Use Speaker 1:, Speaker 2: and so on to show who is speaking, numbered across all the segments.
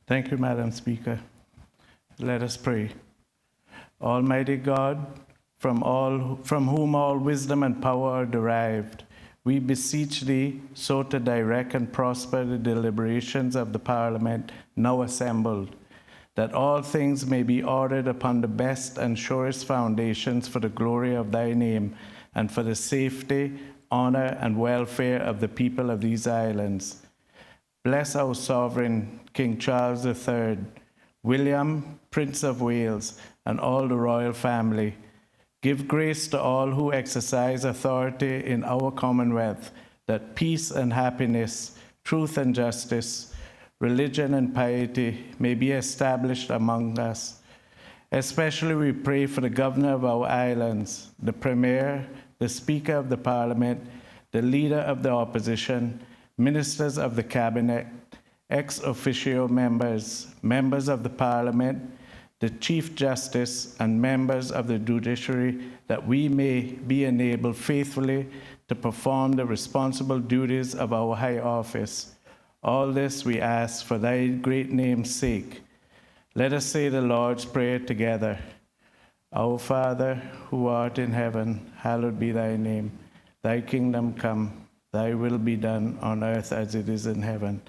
Speaker 1: Thank you, Madam Speaker. Let us pray. Almighty God, from whom all wisdom and power are derived, we beseech thee so to direct and prosper the deliberations of the Parliament now assembled, that all things may be ordered upon the best and surest foundations for the glory of thy name and for the safety, honor, and welfare of the people of these islands. Bless our sovereign, King Charles III, William, Prince of Wales, and all the royal family. Give grace to all who exercise authority in our Commonwealth, that peace and happiness, truth and justice, religion and piety may be established among us. Especially we pray for the governor of our islands, the premier, the speaker of the Parliament, the leader of the opposition, ministers of the cabinet, ex officio members, members of the Parliament, the Chief Justice, and members of the judiciary, that we may be enabled faithfully to perform the responsible duties of our high office. All this we ask for thy great name's sake. Let us say the Lord's Prayer together. Our Father, who art in heaven, hallowed be thy name. Thy kingdom come, thy will be done on earth as it is in heaven.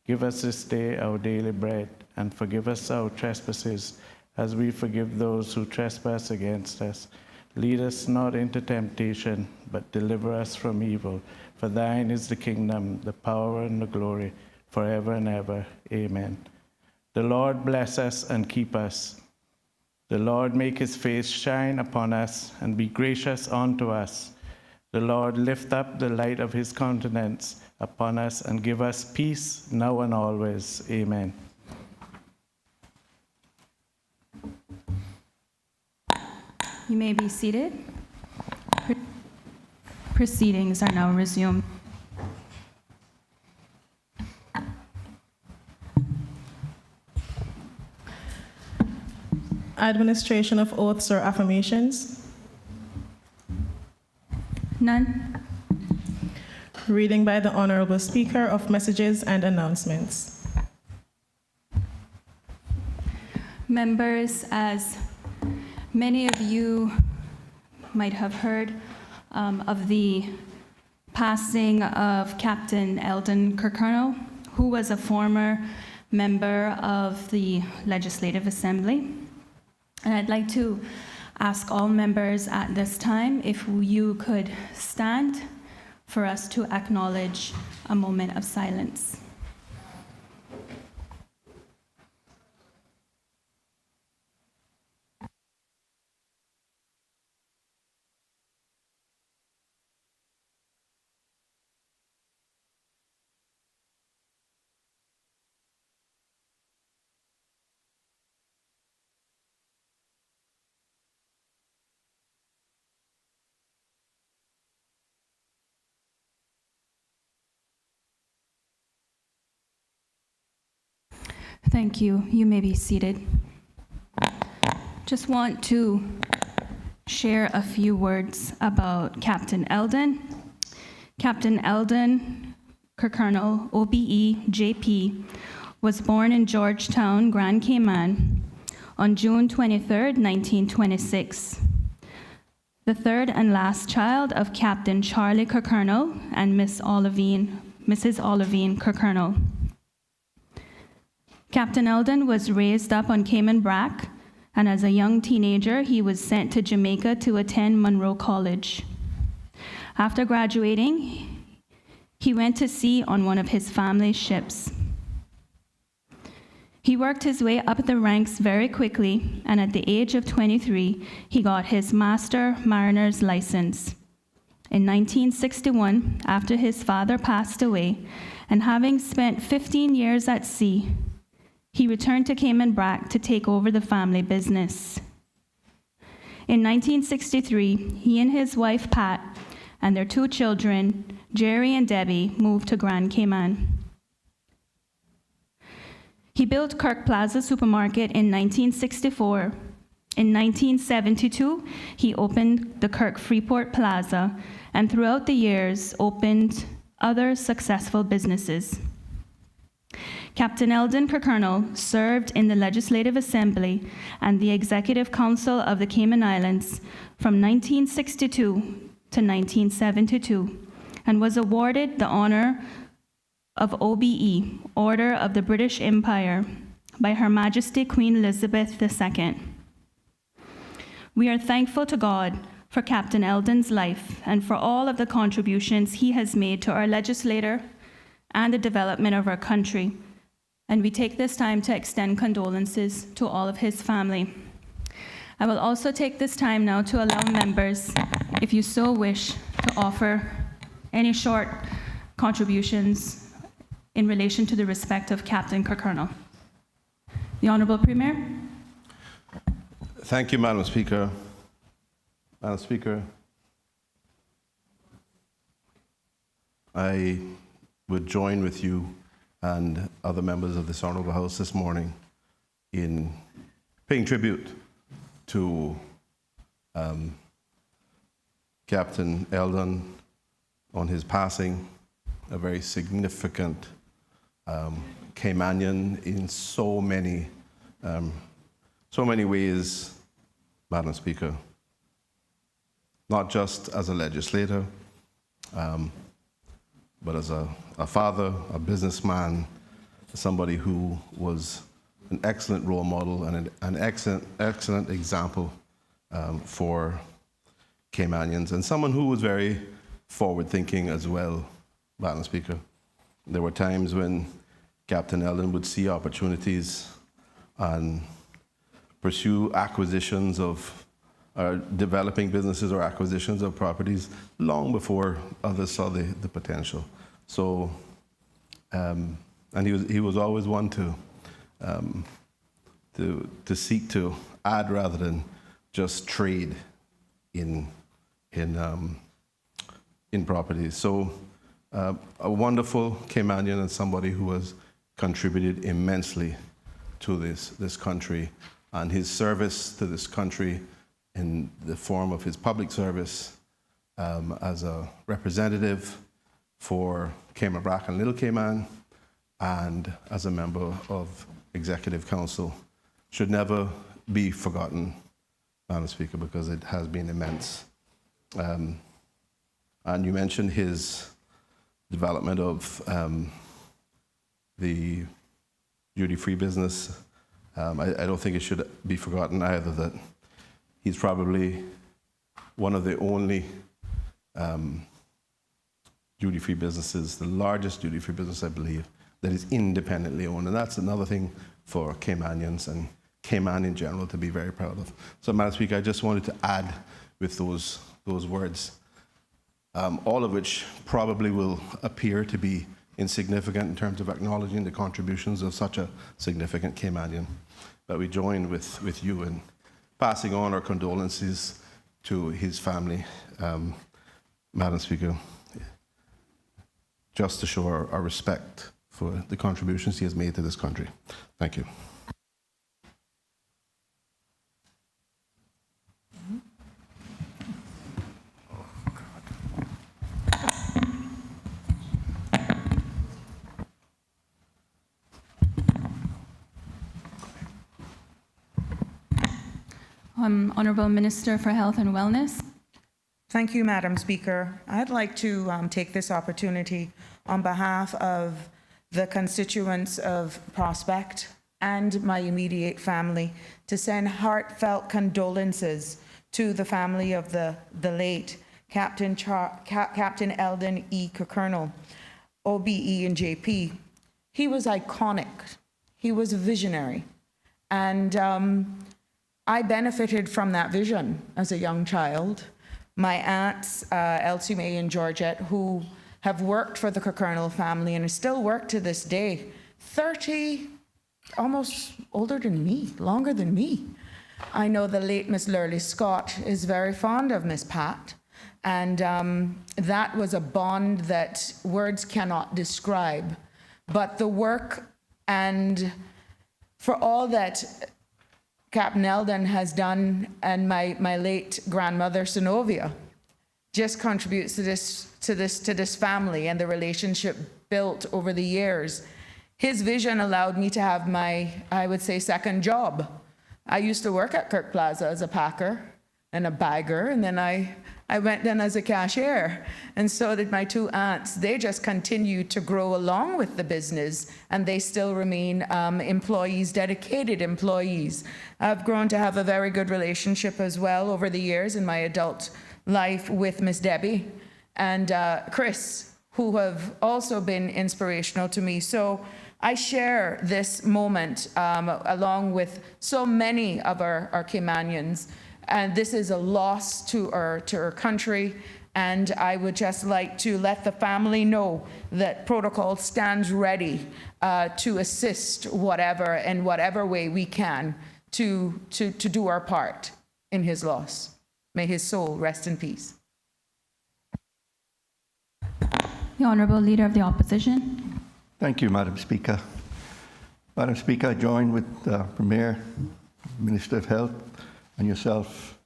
Speaker 1: Give us this day our daily bread, and forgive us our trespasses, as we forgive those who trespass against us. Lead us not into temptation, but deliver us from evil. For thine is the kingdom, the power, and the glory, forever and ever. Amen. The Lord bless us and keep us. The Lord make his face shine upon us and be gracious unto us. The Lord lift up the light of his countenance upon us and give us peace now and always. Amen.
Speaker 2: You may be seated. Proceedings are now resumed.
Speaker 3: Administration of oaths or affirmations.
Speaker 2: None.
Speaker 3: Reading by the Honorable Speaker of messages and announcements.
Speaker 2: Members, as many of you might have heard of the passing of Captain Eldon Kirkconnell, who was a former member of the Legislative Assembly. And I'd like to ask all members at this time if you could stand for us to acknowledge a moment of silence. Thank you. You may be seated. Just want to share a few words about Captain Eldon. Captain Eldon Kirkconnell, OBE, JP, was born in Georgetown, Grand Cayman, on June 23, 1926. The third and last child of Captain Charlie Kirkconnell and Mrs. Olivine Kirkconnell. Captain Eldon was raised up on Cayman Brac, and as a young teenager, he was sent to Jamaica to attend Monroe College. After graduating, he went to sea on one of his family's ships. He worked his way up the ranks very quickly, and at the age of 23, he got his Master Mariner's license. In 1961, after his father passed away, and having spent 15 years at sea, he returned to Cayman Brac to take over the family business. In 1963, he and his wife, Pat, and their two children, Jerry and Debbie, moved to Grand Cayman. He built Kirk Plaza Supermarket in 1964. In 1972, he opened the Kirk Freeport Plaza, and throughout the years, opened other successful businesses. Captain Eldon Kirkernel served in the Legislative Assembly and the Executive Council of the Cayman Islands from 1962 to 1972 and was awarded the honor of OBE, Order of the British Empire, by Her Majesty Queen Elizabeth II. We are thankful to God for Captain Eldon's life and for all of the contributions he has made to our legislature and the development of our country. And we take this time to extend condolences to all of his family. I will also take this time now to allow members, if you so wish, to offer any short contributions in relation to the respect of Captain Kirkernel. The Honourable Premier.
Speaker 4: Thank you, Madam Speaker. Madam Speaker, I would join with you and other members of this Honourable House this morning in paying tribute to Captain Eldon on his passing, a very significant Caymanian in so many ways, Madam Speaker. Not just as a legislator, but as a father, a businessman, somebody who was an excellent role model and an excellent example for Caymanians, and someone who was very forward-thinking as well, Madam Speaker. There were times when Captain Eldon would see opportunities and pursue acquisitions of developing businesses or acquisitions of properties long before others saw the potential. So, and he was always one to seek to add rather than just trade in properties. So, a wonderful Caymanian and somebody who has contributed immensely to this country, and his service to this country in the form of his public service as a representative for Cayman Brac and Little Cayman, and as a member of Executive Council, should never be forgotten, Madam Speaker, because it has been immense. And you mentioned his development of the duty-free business. I don't think it should be forgotten either that he's probably one of the only duty-free businesses, the largest duty-free business, I believe, that is independently owned. And that's another thing for Caymanians and Cayman in general to be very proud of. So, Madam Speaker, I just wanted to add with those words, all of which probably will appear to be insignificant in terms of acknowledging the contributions of such a significant Caymanian. But we join with you in passing on our condolences to his family, Madam Speaker, just to show our respect for the contributions he has made to this country. Thank you.
Speaker 2: Honourable Minister for Health and Wellness.
Speaker 5: Thank you, Madam Speaker. I'd like to take this opportunity on behalf of the constituents of Prospect and my immediate family to send heartfelt condolences to the family of the late Captain Eldon E. Kirkernel, OBE and JP. He was iconic. He was a visionary. And I benefited from that vision as a young child. My aunts, Elsie Mae and Georgette, who have worked for the Kirkernel family and still work to this day, 30, almost older than me, longer than me. I know the late Miss Lurley Scott is very fond of Miss Pat, and that was a bond that words cannot describe. But the work and for all that Captain Eldon has done, and my late grandmother Synovia just contributes to this family and the relationship built over the years his vision allowed me to have my, I would say, second job. I used to work at Kirk Plaza as a packer and a bagger, and then I went in as a cashier, and so did my two aunts. They just continued to grow along with the business, and they still remain employees, dedicated employees. I've grown to have a very good relationship as well over the years in my adult life with Miss Debbie and Chris, who have also been inspirational to me. So I share this moment along with so many of our Caymanians, and this is a loss to our country. And I would just like to let the family know that Protocol stands ready to assist in whatever way we can to do our part in his loss. May his soul rest in peace.
Speaker 2: The Honourable Leader of the Opposition.
Speaker 6: Thank you, Madam Speaker. Madam Speaker, I join with the Premier, Minister of Health, and yourself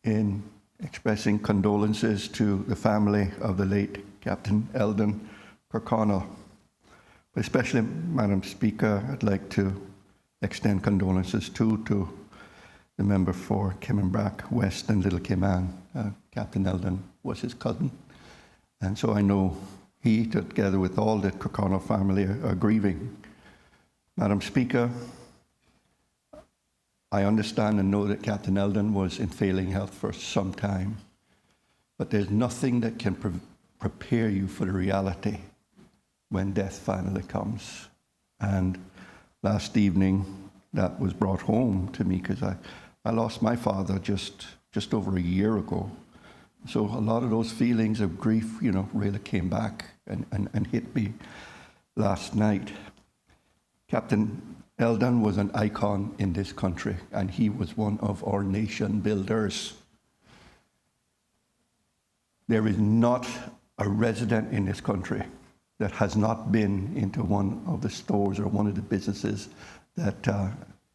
Speaker 6: in expressing condolences to the family of the late Captain Eldon Kirkconnell. But especially, Madam Speaker, I'd like to extend condolences to the member for Cayman West and Little Cayman. Captain Eldon was his cousin. And so I know he, together with all the Kirkconnell family, are grieving. Madam Speaker, I understand and know that Captain Eldon was in failing health for some time, but there's nothing that can prepare you for the reality when death finally comes. And last evening, that was brought home to me because I lost my father just over a year ago. So a lot of those feelings of grief, really came back and hit me last night. Captain Eldon was an icon in this country, and he was one of our nation builders. There is not a resident in this country that has not been into one of the stores or one of the businesses that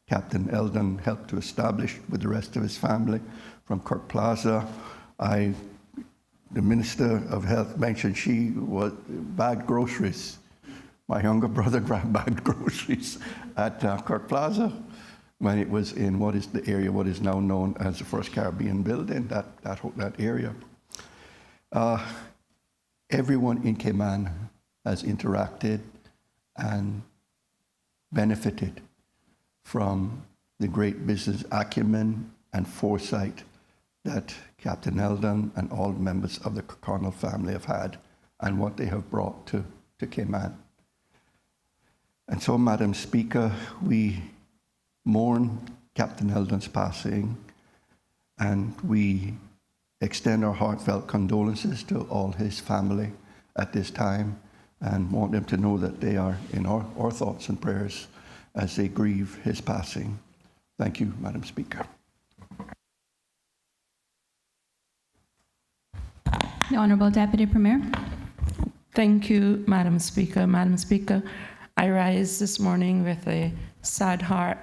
Speaker 6: Captain Eldon helped to establish with the rest of his family, from Kirk Plaza. The Minister of Health mentioned she bagged groceries. My younger brother bagged groceries at Kirk Plaza when it was in what is now known as the First Caribbean Building, that area. Everyone in Cayman has interacted and benefited from the great business acumen and foresight that Captain Eldon and all members of the Kirkconnell family have had and what they have brought to Cayman. And so, Madam Speaker, we mourn Captain Eldon's passing, and we extend our heartfelt condolences to all his family at this time and want them to know that they are in our thoughts and prayers as they grieve his passing. Thank you, Madam Speaker.
Speaker 2: The Honourable Deputy Premier.
Speaker 7: Thank you, Madam Speaker. Madam Speaker, I rise this morning with a sad heart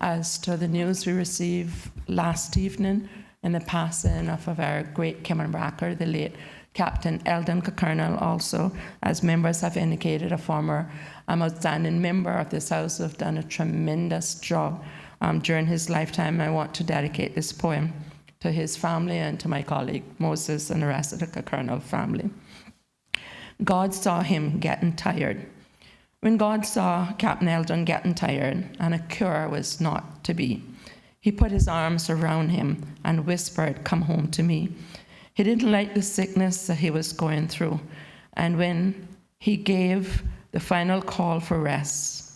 Speaker 7: as to the news we received last evening in the passing of a very great Cayman Bracker, the late Captain Eldon Kirkconnell, also, as members have indicated, a former outstanding member of this House who have done a tremendous job during his lifetime. I want to dedicate this poem to his family and to my colleague Moses and the rest of the Kirkconnell family. God saw him getting tired. When God saw Captain Eldon getting tired and a cure was not to be, he put his arms around him and whispered, "Come home to me." He didn't like the sickness that he was going through. And when he gave the final call for rest,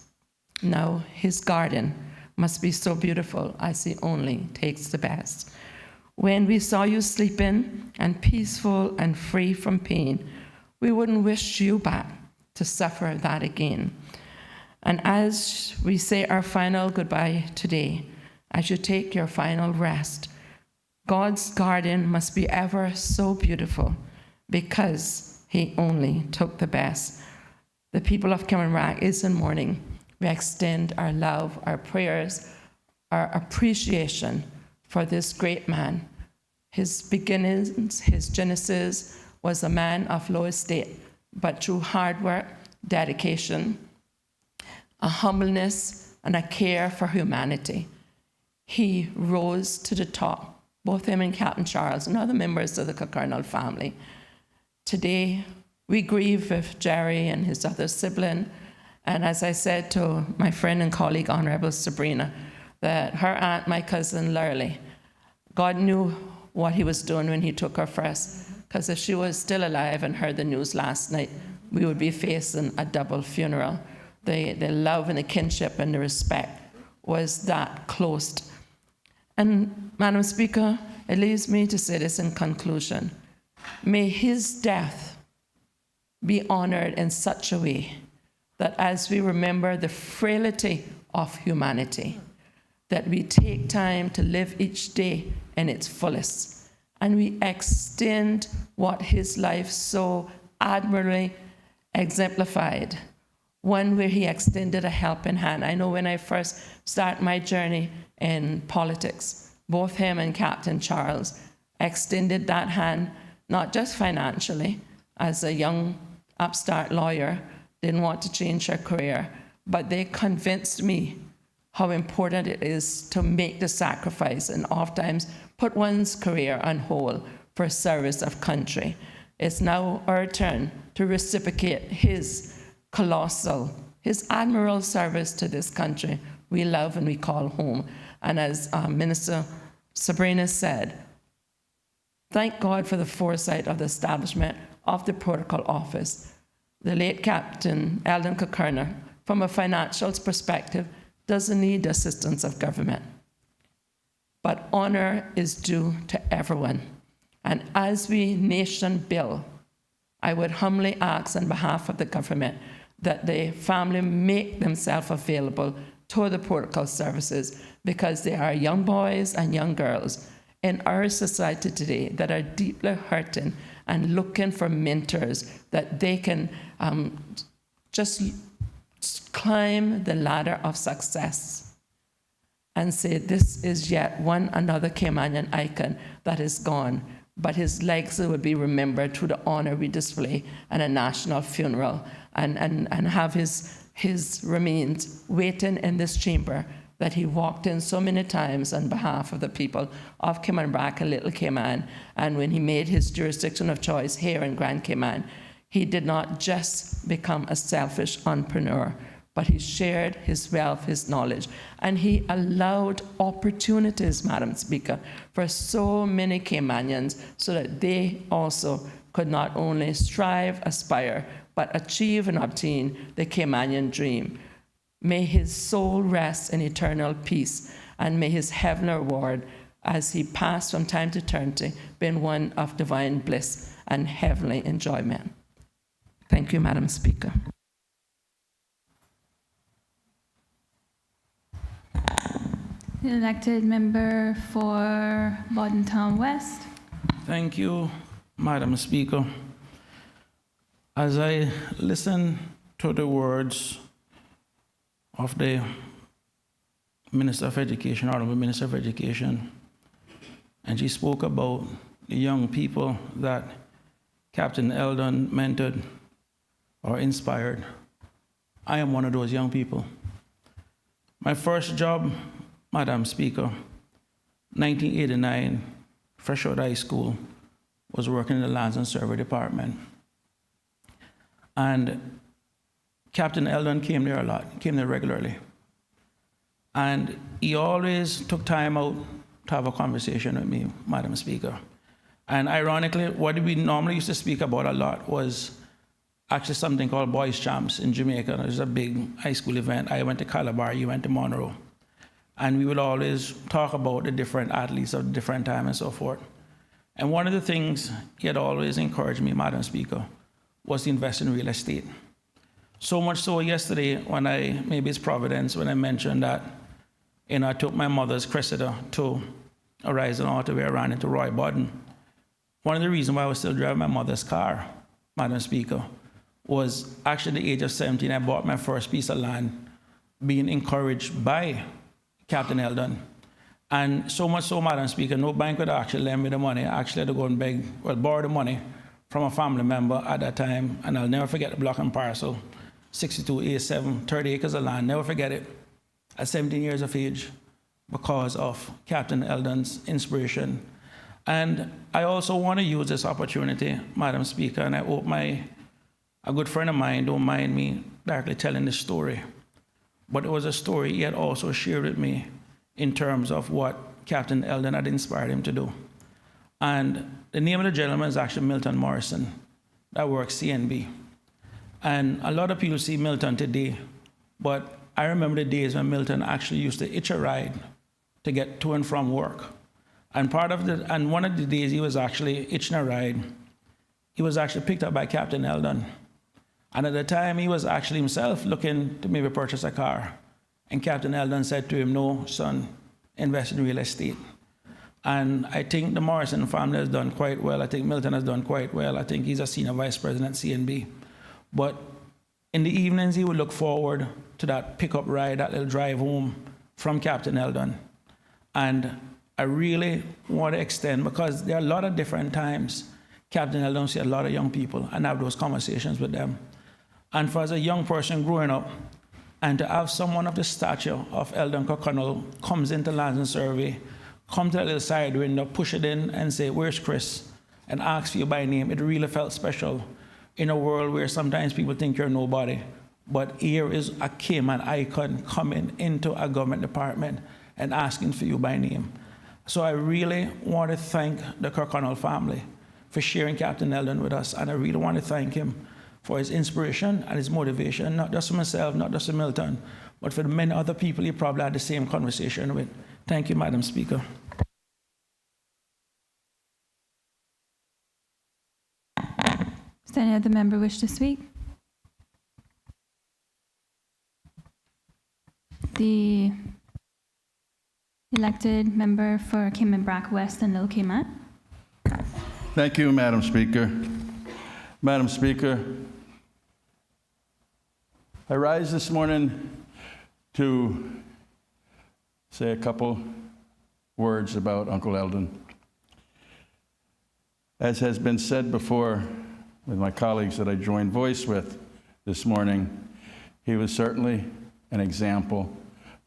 Speaker 7: now his garden must be so beautiful as he only takes the best. When we saw you sleeping and peaceful and free from pain, we wouldn't wish you back to suffer that again. And as we say our final goodbye today, as you take your final rest, God's garden must be ever so beautiful because he only took the best. The people of Cayman is in mourning. We extend our love, our prayers, our appreciation for this great man. His beginnings, his genesis, was a man of low estate, but through hard work, dedication, a humbleness, and a care for humanity. He rose to the top, both him and Captain Charles and other members of the Colonel family. Today, we grieve with Jerry and his other sibling, and as I said to my friend and colleague, Honorable Sabrina, that her aunt, my cousin Lurley, God knew what he was doing when he took her first, because if she was still alive and heard the news last night, we would be facing a double funeral. The love and the kinship and the respect was that close. And Madam Speaker, it leaves me to say this in conclusion. May his death be honored in such a way that as we remember the frailty of humanity, that we take time to live each day in its fullest, and we extend what his life so admirably exemplified, one where he extended a helping hand. I know when I first started my journey in politics, both him and Captain Charles extended that hand, not just financially, as a young upstart lawyer, didn't want to change her career, but they convinced me how important it is to make the sacrifice and oftentimes put one's career on hold for service of country. It's now our turn to reciprocate his colossal, his admirable service to this country we love and we call home. And as Minister Sabrina said, thank God for the foresight of the establishment of the Protocol Office. The late Captain Eldon Cokerner, from a financial perspective, doesn't need the assistance of government. But honor is due to everyone. And as we nation build, I would humbly ask on behalf of the government that the family make themselves available to the protocol services, because there are young boys and young girls in our society today that are deeply hurting and looking for mentors that they can just climb the ladder of success and say, this is yet one another Caymanian icon that is gone, but his legacy will be remembered through the honor we display and a national funeral, and have his remains waiting in this chamber that he walked in so many times on behalf of the people of Cayman Brac and Little Cayman. And when he made his jurisdiction of choice here in Grand Cayman, he did not just become a selfish entrepreneur, but he shared his wealth, his knowledge, and he allowed opportunities, Madam Speaker, for so many Caymanians so that they also could not only strive, aspire, but achieve and obtain the Caymanian dream. May his soul rest in eternal peace, and may his heavenly reward as he passed from time to eternity be one of divine bliss and heavenly enjoyment. Thank you, Madam Speaker.
Speaker 2: The elected member for Borden Town West.
Speaker 1: Thank you, Madam Speaker. As I listen to the words of the Minister of Education, Honorable Minister of Education, and she spoke about the young people that Captain Eldon mentored or inspired. I am one of those young people. My first job, Madam Speaker, 1989, fresh out of high school, was working in the Lands and Survey Department. And Captain Eldon came there a lot, came there regularly. And he always took time out to have a conversation with me, Madam Speaker. And ironically, what we normally used to speak about a lot was actually something called Boys Champs in Jamaica. It was a big high school event. I went to Calabar, you went to Monroe. And we would always talk about the different athletes of different time and so forth. And one of the things he had always encouraged me, Madam Speaker, was to invest in real estate. So much so yesterday when maybe it's Providence, when I mentioned that, I took my mother's Cressida to a Horizon Auto where I ran into Roy Borden. One of the reasons why I was still driving my mother's car, Madam Speaker, was actually at the age of 17, I bought my first piece of land, being encouraged by Captain Eldon. And so much so, Madam Speaker, no bank would actually lend me the money. I actually had to go and borrow the money from a family member at that time, and I'll never forget the block and parcel.
Speaker 8: 62A7, 30 acres of land. Never forget it. At 17 years of age, because of Captain Eldon's inspiration. And I also want to use this opportunity, Madam Speaker, and I hope a good friend of mine don't mind me directly telling this story. But it was a story he had also shared with me in terms of what Captain Eldon had inspired him to do. And the name of the gentleman is actually Milton Morrison, that works CNB. And a lot of people see Milton today, but I remember the days when Milton actually used to hitch a ride to get to and from work. And one of the days he was actually hitching a ride, he was actually picked up by Captain Eldon. And at the time, he was actually himself looking to maybe purchase a car. And Captain Eldon said to him, "No, son, invest in real estate." And I think the Morrison family has done quite well. I think Milton has done quite well. I think he's a senior vice president at CNB. But in the evenings, he would look forward to that pickup ride, that little drive home from Captain Eldon. And I really want to extend, because there are a lot of different times Captain Eldon see a lot of young people and have those conversations with them. And for as a young person growing up, and to have someone of the stature of Eldon Kirkconnell comes into Lands and Survey, come to that little side window, push it in and say, "Where's Chris?" and ask for you by name, it really felt special in a world where sometimes people think you're nobody. But here is a Cayman icon coming into a government department and asking for you by name. So I really want to thank the Kirkconnell family for sharing Captain Eldon with us, and I really want to thank him for his inspiration and his motivation, not just for myself, not just for Milton, but for the many other people he probably had the same conversation with. Thank you, Madam Speaker.
Speaker 2: Does any other member wish to speak? The elected member for Cayman Brac West and Little Cayman.
Speaker 9: Thank you, Madam Speaker. Madam Speaker, I rise this morning to say a couple words about Uncle Eldon. As has been said before with my colleagues that I joined voice with this morning, he was certainly an example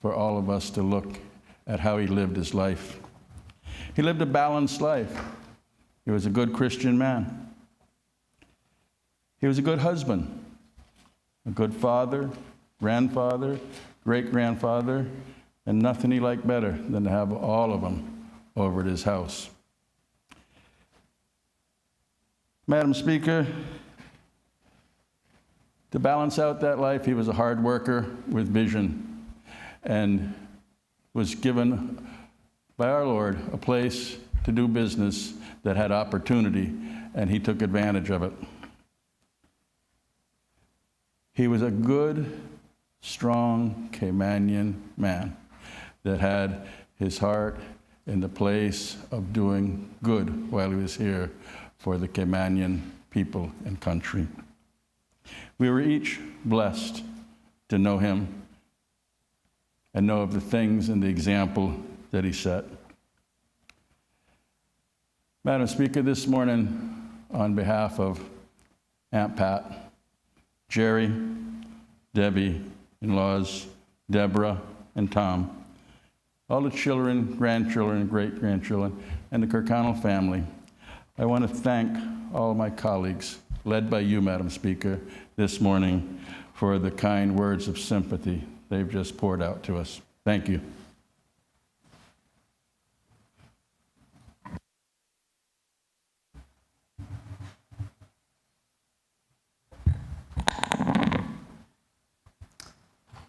Speaker 9: for all of us to look at how he lived his life. He lived a balanced life. He was a good Christian man. He was a good husband, a good father, grandfather, great-grandfather, and nothing he liked better than to have all of them over at his house. Madam Speaker, to balance out that life, he was a hard worker with vision and was given by our Lord a place to do business that had opportunity, and he took advantage of it. He was a good, strong Caymanian man that had his heart in the place of doing good while he was here for the Caymanian people and country. We were each blessed to know him and know of the things and the example that he set. Madam Speaker, this morning, on behalf of Aunt Pat, Jerry, Debbie, in-laws, Deborah, and Tom, all the children, grandchildren, great-grandchildren, and the Kirkconnell family, I want to thank all of my colleagues, led by you, Madam Speaker, this morning, for the kind words of sympathy they've just poured out to us. Thank you.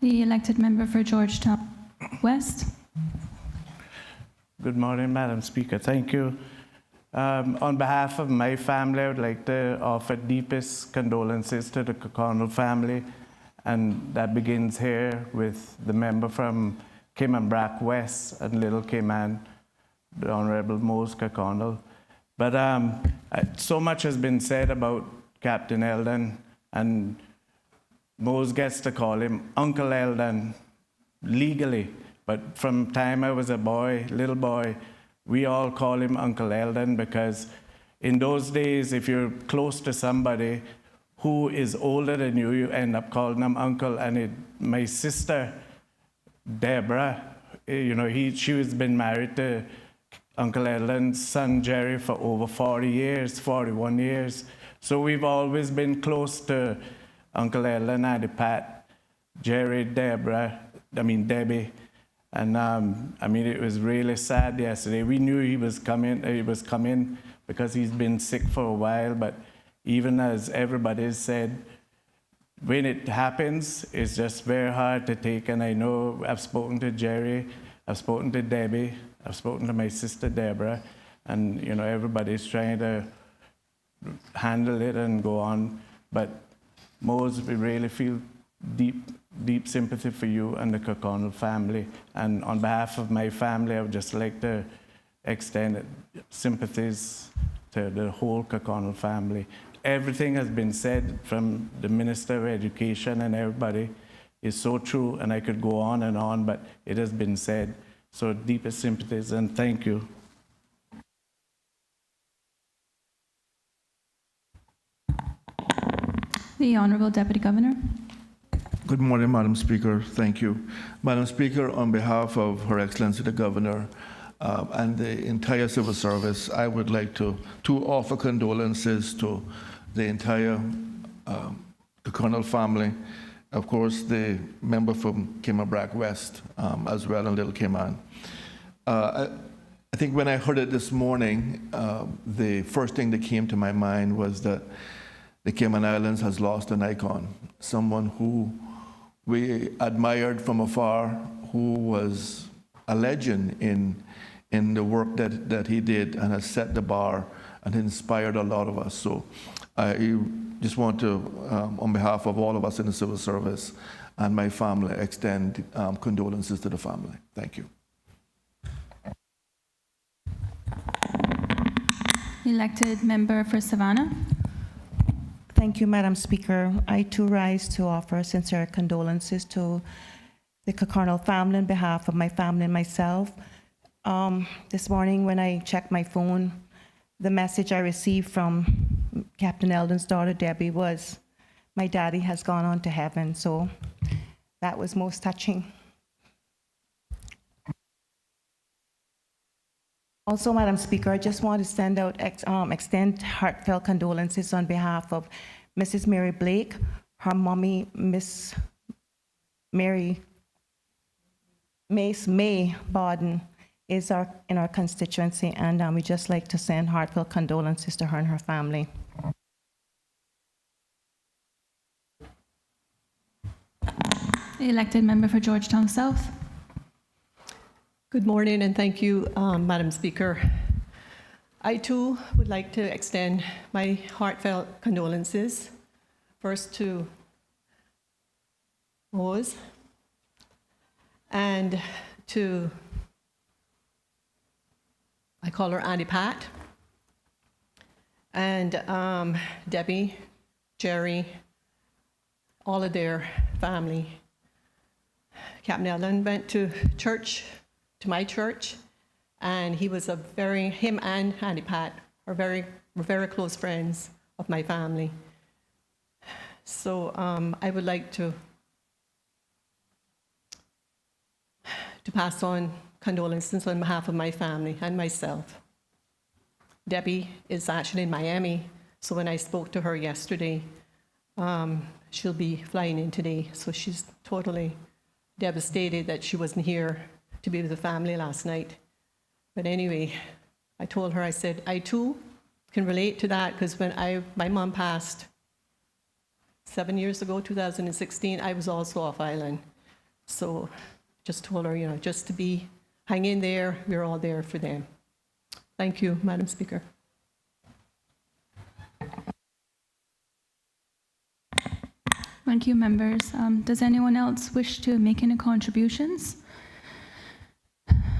Speaker 2: The elected member for Georgetown West.
Speaker 1: Good morning, Madam Speaker. Thank you. On behalf of my family, I would like to offer deepest condolences to the Kirkconnell family, and that begins here with the member from Cayman Brac West and Little Cayman, the Honorable Mose Kirkconnell. But so much has been said about Captain Eldon, and Mose gets to call him Uncle Eldon legally, but from time I was a boy, little boy, we all call him Uncle Eldon because in those days, if you're close to somebody, who is older than you, you end up calling him uncle. And my sister, Deborah, she has been married to Uncle Eldon's son, Jerry, for over 40 years, 41 years. So we've always been close to Uncle Eldon, Auntie Pat, Jerry, Debbie. And it was really sad yesterday. We knew he was coming because he's been sick for a while, but even as everybody said, when it happens, it's just very hard to take. And I know I've spoken to Jerry, I've spoken to Debbie, I've spoken to my sister Deborah, and everybody's trying to handle it and go on. But Mose, we really feel deep sympathy for you and the Kirkconnell family. And on behalf of my family, I would just like to extend sympathies to the whole Kirkconnell family. Everything has been said from the Minister of Education and everybody is so true, and I could go on, but it has been said. So deepest sympathies, and thank you.
Speaker 2: The Honorable Deputy Governor.
Speaker 10: Good morning, Madam Speaker. Thank you. Madam Speaker, on behalf of Her Excellency the Governor and the entire civil service, I would like to offer condolences to the entire Kirkconnell family. Of course, the member from Cayman Brac West as well, and Little Cayman. I think when I heard it this morning, the first thing that came to my mind was that the Cayman Islands has lost an icon, someone who we admired from afar, who was a legend in the work that he did and has set the bar and inspired a lot of us. So I just want to, on behalf of all of us in the civil service and my family, extend condolences to the family. Thank you.
Speaker 2: Elected member for Savannah.
Speaker 11: Thank you, Madam Speaker. I too rise to offer sincere condolences to the Kirkconnell family on behalf of my family and myself. This morning when I checked my phone, the message I received from Captain Eldon's daughter, Debbie, was, "My daddy has gone on to heaven." So that was most touching. Also, Madam Speaker, I just want to extend heartfelt condolences on behalf of Mrs. Mary Blake, her mommy, Miss Mary May Bawden, is in our constituency, and we'd just like to send heartfelt condolences to her and her family.
Speaker 2: Elected member for Georgetown South.
Speaker 12: Good morning, and thank you, Madam Speaker. I too would like to extend my heartfelt condolences first to Mose and to, I call her Auntie Pat, and Debbie, Jerry, all of their family. Captain Eldon went to church, to my church, and he was him and Auntie Pat were very close friends of my family. So I would like to pass on condolences on behalf of my family and myself. Debbie is actually in Miami, so when I spoke to her yesterday, she'll be flying in today, so she's totally devastated that she wasn't here to be with the family last night. But anyway, I told her, I said, I too can relate to that, because when my mom passed 7 years ago, 2016, I was also off island. So just told her, just to hang in there, we're all there for them. Thank you, Madam Speaker.
Speaker 2: Thank you, members. Does anyone else wish to make any contributions?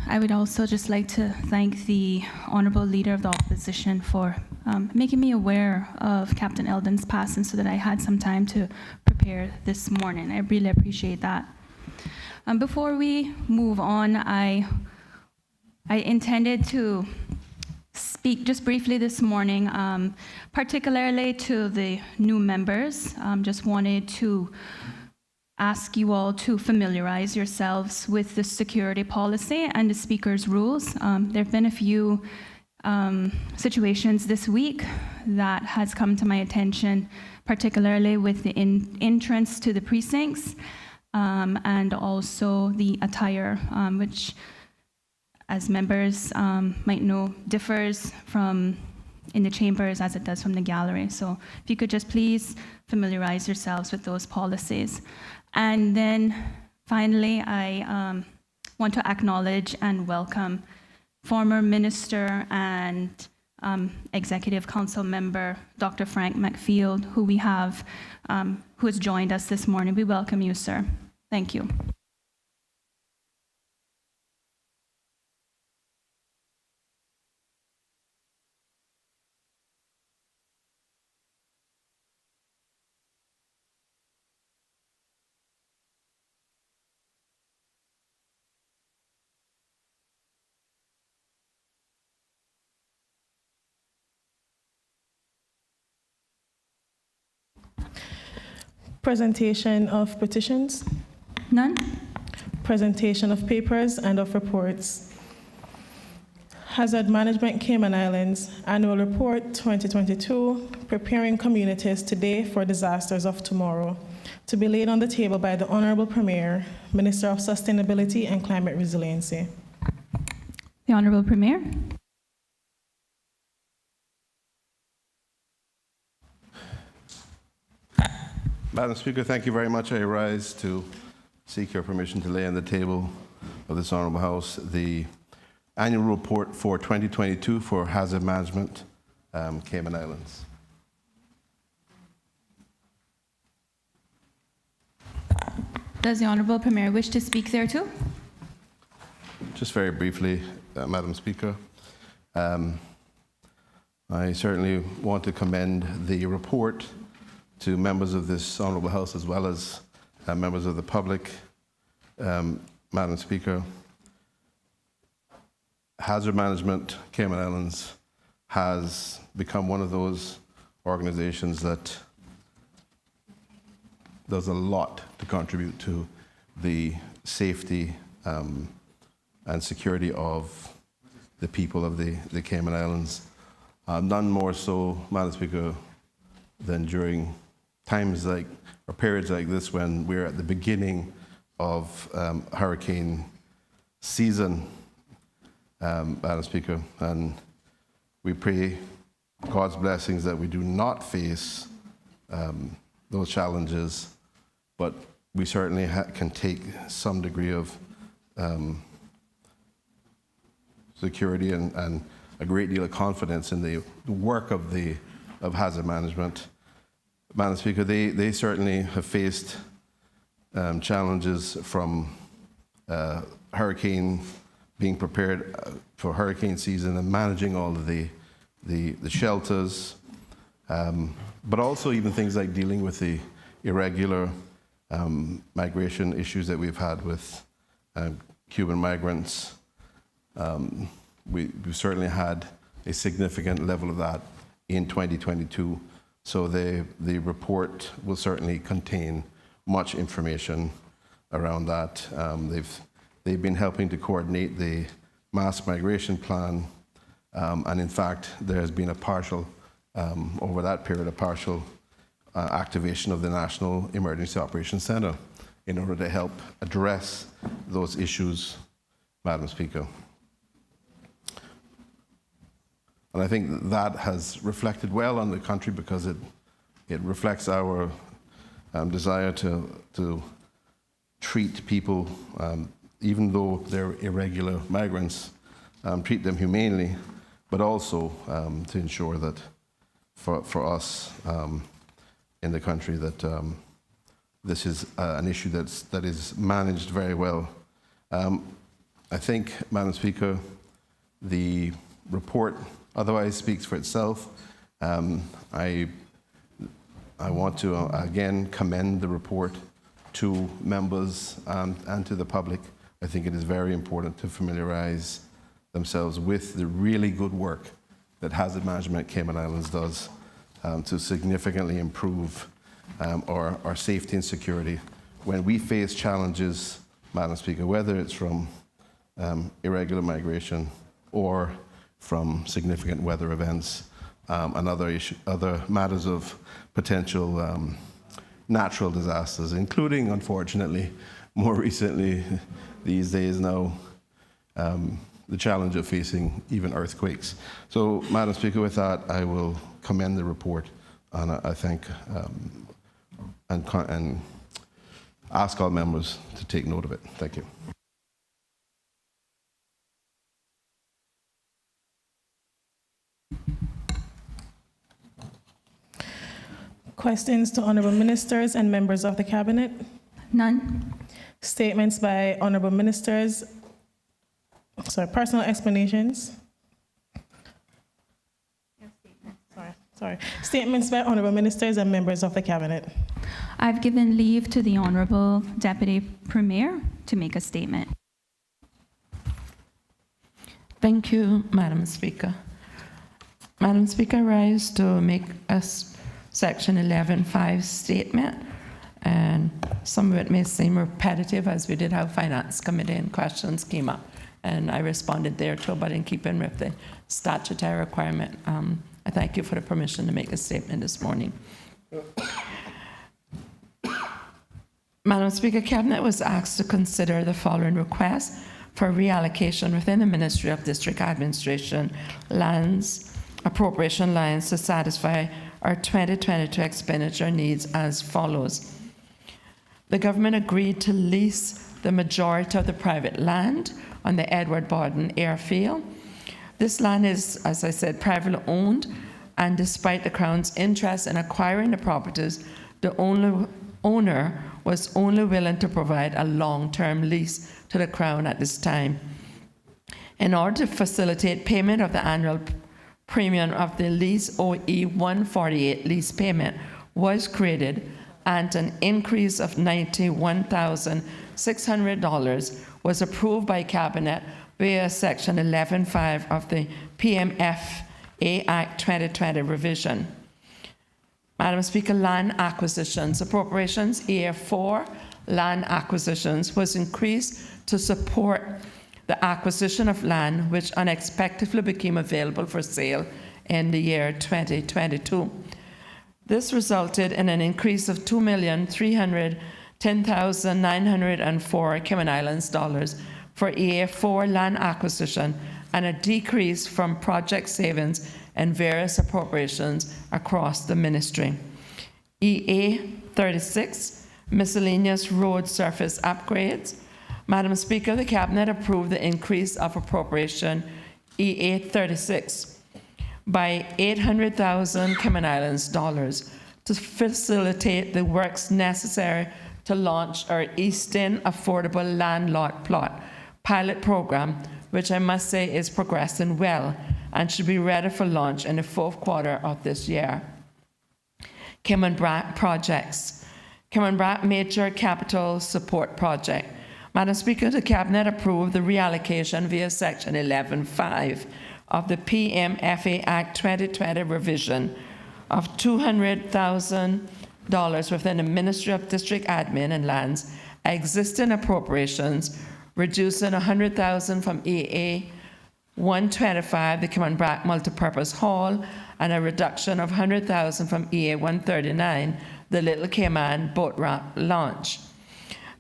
Speaker 2: I would also just like to thank the Honourable Leader of the Opposition for making me aware of Captain Eldon's passing so that I had some time to prepare this morning. I really appreciate that. Before we move on, I intended to speak just briefly this morning, particularly to the new members. Just wanted to ask you all to familiarize yourselves with the security policy and the Speaker's rules. There have been a few situations this week that has come to my attention, particularly with the entrance to the precincts and also the attire, which, as members might know, differs from in the chambers as it does from the gallery. So if you could just please familiarize yourselves with those policies. And then finally, I want to acknowledge and welcome former Minister and Executive Council member, Dr. Frank McField, who we have, who has joined us this morning. We welcome you, sir. Thank you.
Speaker 3: Presentation of petitions.
Speaker 2: None?
Speaker 3: Presentation of papers and of reports. Hazard Management Cayman Islands Annual Report 2022, Preparing Communities Today for Disasters of Tomorrow, to be laid on the table by the Honorable Premier, Minister of Sustainability and Climate Resiliency.
Speaker 2: The Honorable Premier.
Speaker 4: Madam Speaker, thank you very much. I rise to seek your permission to lay on the table of this Honourable House the annual report for 2022 for hazard management, Cayman Islands.
Speaker 2: Does the Honorable Premier wish to speak there too?
Speaker 4: Just very briefly, Madam Speaker, I certainly want to commend the report to members of this Honourable House as well as members of the public. Madam Speaker, Hazard Management Cayman Islands has become one of those organizations that does a lot to contribute to the safety and security of the people of the Cayman Islands. None more so, Madam Speaker, than during times like, or periods like this when we're at the beginning of hurricane season, Madam Speaker, and we pray God's blessings that we do not face those challenges, but we certainly can take some degree of security and a great deal of confidence in the work of hazard management. Madam Speaker, they certainly have faced challenges from hurricane, being prepared for hurricane season and managing all of the shelters, but also even things like dealing with the irregular migration issues that we've had with Cuban migrants. We've certainly had a significant level of that in 2022. So the report will certainly contain much information around that. They've been helping to coordinate the mass migration plan, and in fact, there has been a partial, over that period, a partial activation of the National Emergency Operations Center in order to help address those issues, Madam Speaker. And I think that has reflected well on the country because it reflects our desire to treat people, even though they're irregular migrants, treat them humanely, but also to ensure that for us in the country that this is an issue that is managed very well. I think, Madam Speaker, the report otherwise speaks for itself. I want to again commend the report to members and to the public. I think it is very important to familiarize themselves with the really good work that Hazard Management Cayman Islands does to significantly improve our safety and security when we face challenges, Madam Speaker, whether it's from irregular migration or from significant weather events and other matters of potential natural disasters, including, unfortunately, more recently, these days now, the challenge of facing even earthquakes. So, Madam Speaker, with that, I will commend the report, and I thank and ask all members to take note of it. Thank you.
Speaker 3: Questions to honorable ministers and members of the cabinet?
Speaker 2: None.
Speaker 3: Statements by honorable ministers. Personal explanations. Sorry. Statements by honorable ministers and members of the cabinet.
Speaker 2: I've given leave to the Honorable Deputy Premier to make a statement.
Speaker 7: Thank you, Madam Speaker. Madam Speaker, I rise to make a Section 11.5 statement, and some of it may seem repetitive, as we did have Finance Committee and questions came up, and I responded there too, but in keeping with the statutory requirement, I thank you for the permission to make a statement this morning. Madam Speaker, Cabinet was asked to consider the following request for reallocation within the Ministry of District Administration lands appropriation lines to satisfy our 2022 expenditure needs as follows. The government agreed to lease the majority of the private land on the Edward Borden Airfield. This land is, as I said, privately owned, and despite the Crown's interest in acquiring the properties, the owner was only willing to provide a long-term lease to the Crown at this time. In order to facilitate payment of the annual premium of the lease OE 148 lease payment was created, and an increase of $91,600 was approved by Cabinet via Section 11.5 of the PMFA Act 2020 revision. Madam Speaker, land acquisitions appropriations EA4 land acquisitions was increased to support the acquisition of land which unexpectedly became available for sale in the year 2022. This resulted in an increase of $2,310,904 Cayman Islands dollars for EA4 land acquisition, and a decrease from project savings and various appropriations across the ministry. EA36 miscellaneous road surface upgrades. Madam Speaker, the Cabinet approved the increase of appropriation EA36 by 800,000 Cayman Islands dollars to facilitate the works necessary to launch our Eastern Affordable Land Lot Plot pilot program, which I must say is progressing well and should be ready for launch in the fourth quarter of this year. Cayman Brac projects. Cayman Brac Major Capital Support Project. Madam Speaker, the Cabinet approved the reallocation via Section 11.5 of the PMFA Act 2020 revision of $200,000 within the Ministry of District Admin and Lands existing appropriations, reducing $100,000 from EA 125, the Cayman Brac Multipurpose Hall, and a reduction of $100,000 from EA 139, the Little Cayman Boat Ramp launch,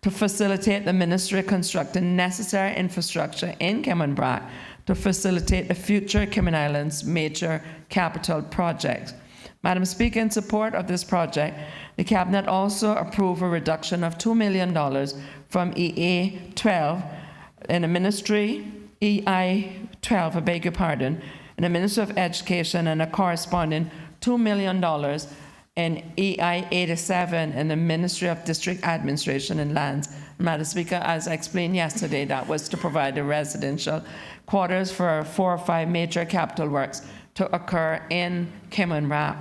Speaker 7: to facilitate the Ministry constructing necessary infrastructure in Cayman Brac to facilitate the future Cayman Islands major capital projects. Madam Speaker, in support of this project, the Cabinet also approved a reduction of $2 million from EA 12 in the Ministry, EI 12, I beg your pardon, in the Ministry of Education, and a corresponding $2 million in EI 87 in the Ministry of District Administration and Lands. Madam Speaker, as I explained yesterday, that was to provide the residential quarters for 4 or 5 major capital works to occur in Cayman Brac.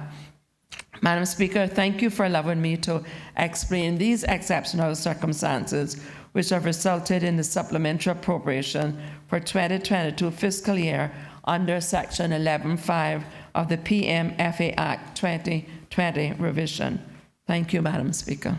Speaker 7: Madam Speaker, thank you for allowing me to explain these exceptional circumstances which have resulted in the supplementary appropriation for 2022 fiscal year under Section 11.5 of the PMFA Act 2020 revision. Thank you, Madam Speaker.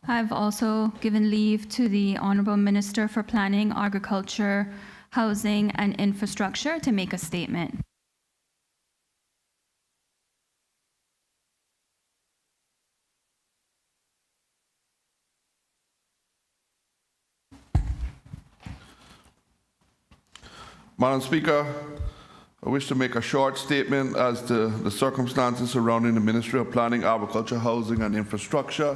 Speaker 2: I've also given leave to the Honourable Minister for Planning, Agriculture, Housing and Infrastructure to make a statement.
Speaker 10: Madam Speaker, I wish to make a short statement as to the circumstances surrounding the Ministry of Planning, Agriculture, Housing and Infrastructure,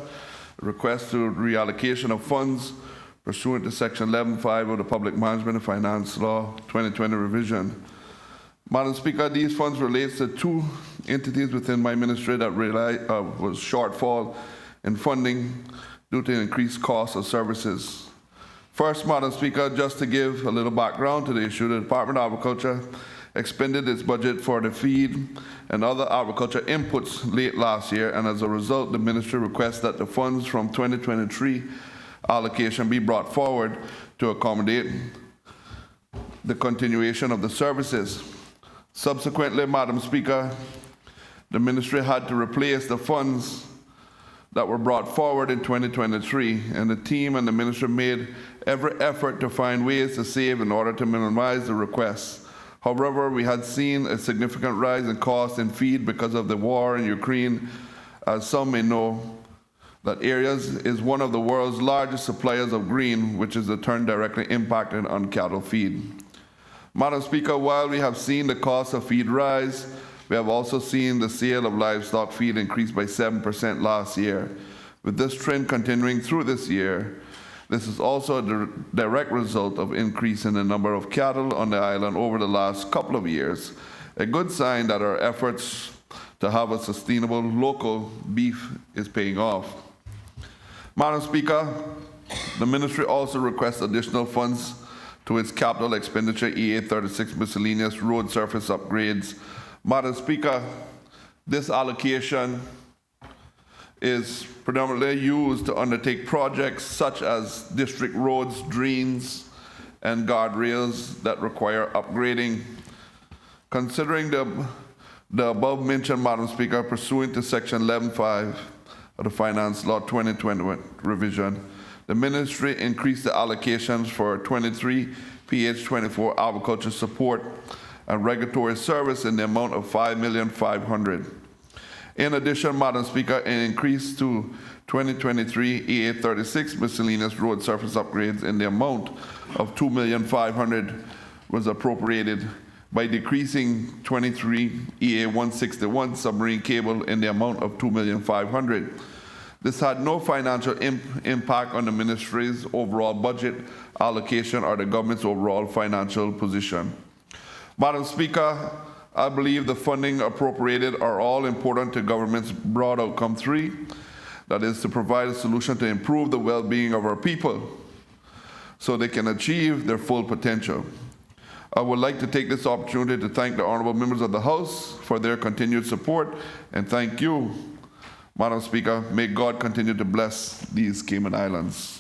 Speaker 10: a request to reallocation of funds pursuant to Section 11.5 of the Public Management and Finance Law 2020 revision. Madam Speaker, these funds relate to two entities within my ministry that was shortfall in funding due to increased costs of services. First, Madam Speaker, just to give a little background to the issue, the Department of Agriculture expended its budget for the feed and other agriculture inputs late last year, and as a result, the ministry requests that the funds from 2023 allocation be brought forward to accommodate the continuation of the services. Subsequently, Madam Speaker, the ministry had to replace the funds that were brought forward in 2023, and the team and the ministry made every effort to find ways to save in order to minimize the requests. However, we had seen a significant rise in costs in feed because of the war in Ukraine. As some may know, that areas is one of the world's largest suppliers of grain, which is in turn directly impacted on cattle feed. Madam Speaker, while we have seen the cost of feed rise, we have also seen the sale of livestock feed increase by 7% last year. With this trend continuing through this year, this is also a direct result of increase in the number of cattle on the island over the last couple of years, a good sign that our efforts to have a sustainable local beef is paying off. Madam Speaker, the ministry also requests additional funds to its capital expenditure EA 36 miscellaneous road surface upgrades. Madam Speaker, this allocation is predominantly used to undertake projects such as district roads, drains, and guardrails that require upgrading. Considering the above mentioned, Madam Speaker, pursuant to Section 11.5 of the Finance Law 2020 revision, the ministry increased the allocations for 23 PH24 agriculture support and regulatory service in the amount of $5,500,000. In addition, Madam Speaker, an increase to 2023 EA 36 miscellaneous road surface upgrades in the amount of $2,500,000 was appropriated by decreasing 23 EA 161 submarine cable in the amount of $2,500,000. This had no financial impact on the ministry's overall budget allocation or the government's overall financial position. Madam Speaker, I believe the funding appropriated are all important to government's broad outcome 3, that is to provide a solution to improve the well-being of our people so they can achieve their full potential. I would like to take this opportunity to thank the honorable members of the House for their continued support, and thank you, Madam Speaker. May God continue to bless these Cayman Islands.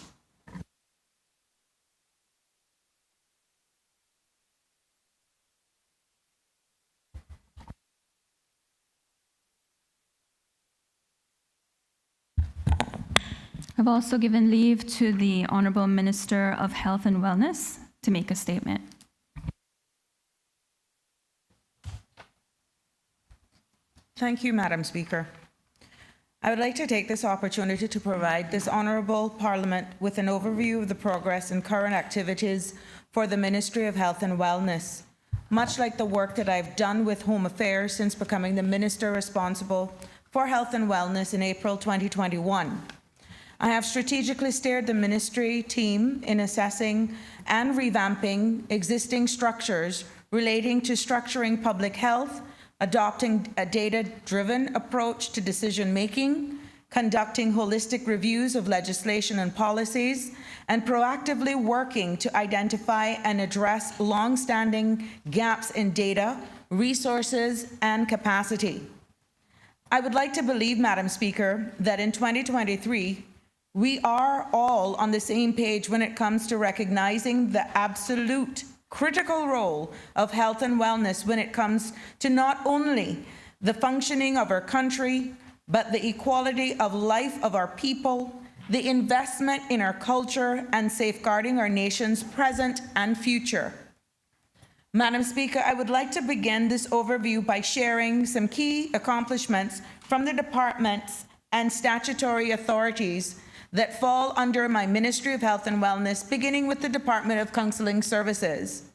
Speaker 2: I've also given leave to the Honourable Minister of Health and Wellness to make a statement.
Speaker 5: Thank you, Madam Speaker. I would like to take this opportunity to provide this Honourable Parliament with an overview of the progress and current activities for the Ministry of Health and Wellness, much like the work that I've done with Home Affairs since becoming the Minister responsible for Health and Wellness in April 2021. I have strategically steered the ministry team in assessing and revamping existing structures relating to structuring public health, adopting a data-driven approach to decision-making, conducting holistic reviews of legislation and policies, and proactively working to identify and address long-standing gaps in data, resources, and capacity. I would like to believe, Madam Speaker, that in 2023, we are all on the same page when it comes to recognizing the absolute critical role of health and wellness when it comes to not only the functioning of our country, but the equality of life of our people, the investment in our culture, and safeguarding our nation's present and future. Madam Speaker, I would like to begin this overview by sharing some key accomplishments from the departments and statutory authorities that fall under my Ministry of Health and Wellness, beginning with the Department of Counseling Services.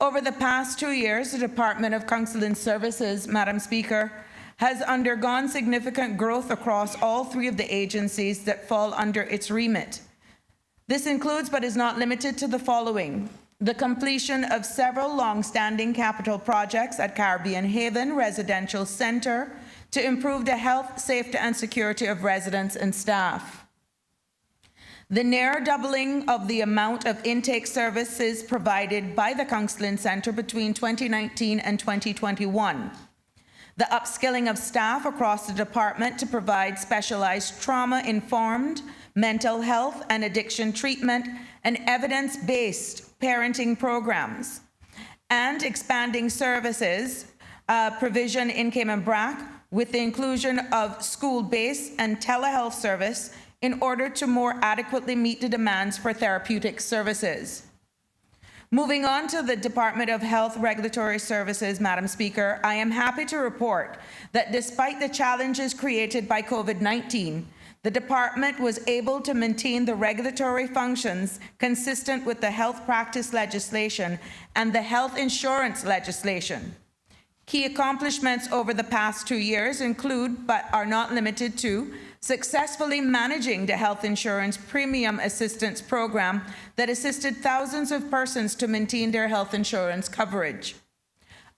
Speaker 5: Over the past 2 years, the Department of Counseling Services, Madam Speaker, has undergone significant growth across all 3 of the agencies that fall under its remit. This includes, but is not limited to, the following: the completion of several long-standing capital projects at Caribbean Haven Residential Center to improve the health, safety, and security of residents and staff. The near doubling of the amount of intake services provided by the Counseling Center between 2019 and 2021. The upskilling of staff across the department to provide specialized trauma-informed mental health and addiction treatment and evidence-based parenting programs, and expanding services provision in Cayman Brac with the inclusion of school-based and telehealth service in order to more adequately meet the demands for therapeutic services. Moving on to the Department of Health Regulatory Services, Madam Speaker, I am happy to report that despite the challenges created by COVID-19, the department was able to maintain the regulatory functions consistent with the health practice legislation and the health insurance legislation. Key accomplishments over the past 2 years include, but are not limited to, successfully managing the health insurance premium assistance program that assisted thousands of persons to maintain their health insurance coverage.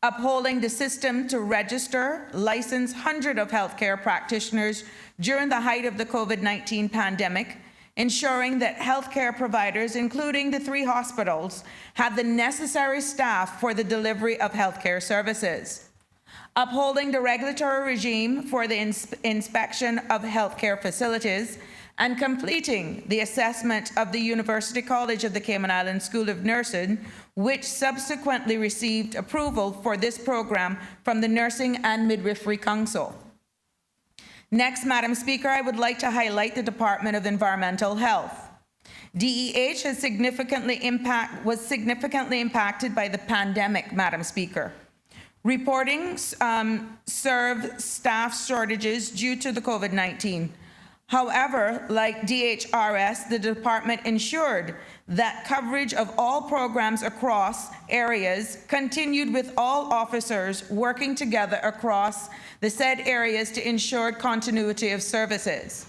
Speaker 5: Upholding the system to register, license hundreds of healthcare practitioners during the height of the COVID-19 pandemic, ensuring that healthcare providers, including the 3 hospitals, have the necessary staff for the delivery of healthcare services. Upholding the regulatory regime for the inspection of healthcare facilities, and completing the assessment of the University College of the Cayman Islands School of Nursing, which subsequently received approval for this program from the Nursing and Midwifery Council. Next, Madam Speaker, I would like to highlight the Department of Environmental Health. DEH was significantly impacted by the pandemic, Madam Speaker. Reporting served staff shortages due to the COVID-19. However, like DHRS, the department ensured that coverage of all programs across areas continued, with all officers working together across the said areas to ensure continuity of services.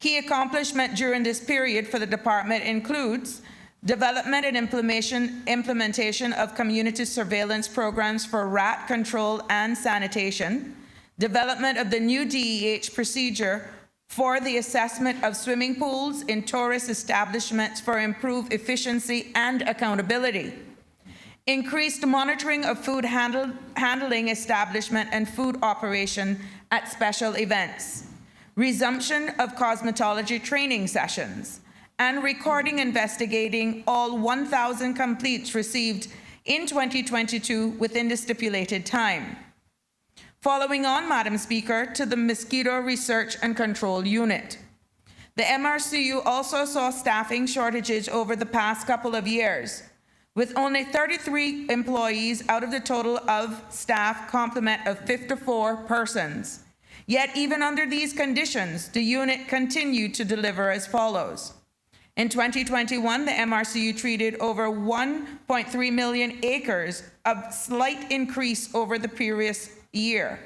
Speaker 5: Key accomplishment during this period for the department includes development and implementation of community surveillance programs for rat control and sanitation, development of the new DEH procedure for the assessment of swimming pools in tourist establishments for improved efficiency and accountability, increased monitoring of food handling establishment and food operation at special events, resumption of cosmetology training sessions, and recording investigating all 1,000 completes received in 2022 within the stipulated time. Following on, Madam Speaker, to the Mosquito Research and Control Unit. The MRCU also saw staffing shortages over the past couple of years, with only 33 employees out of the total of staff complement of 54 persons. Yet even under these conditions, the unit continued to deliver as follows. In 2021, the MRCU treated over 1.3 million acres, a slight increase over the previous year.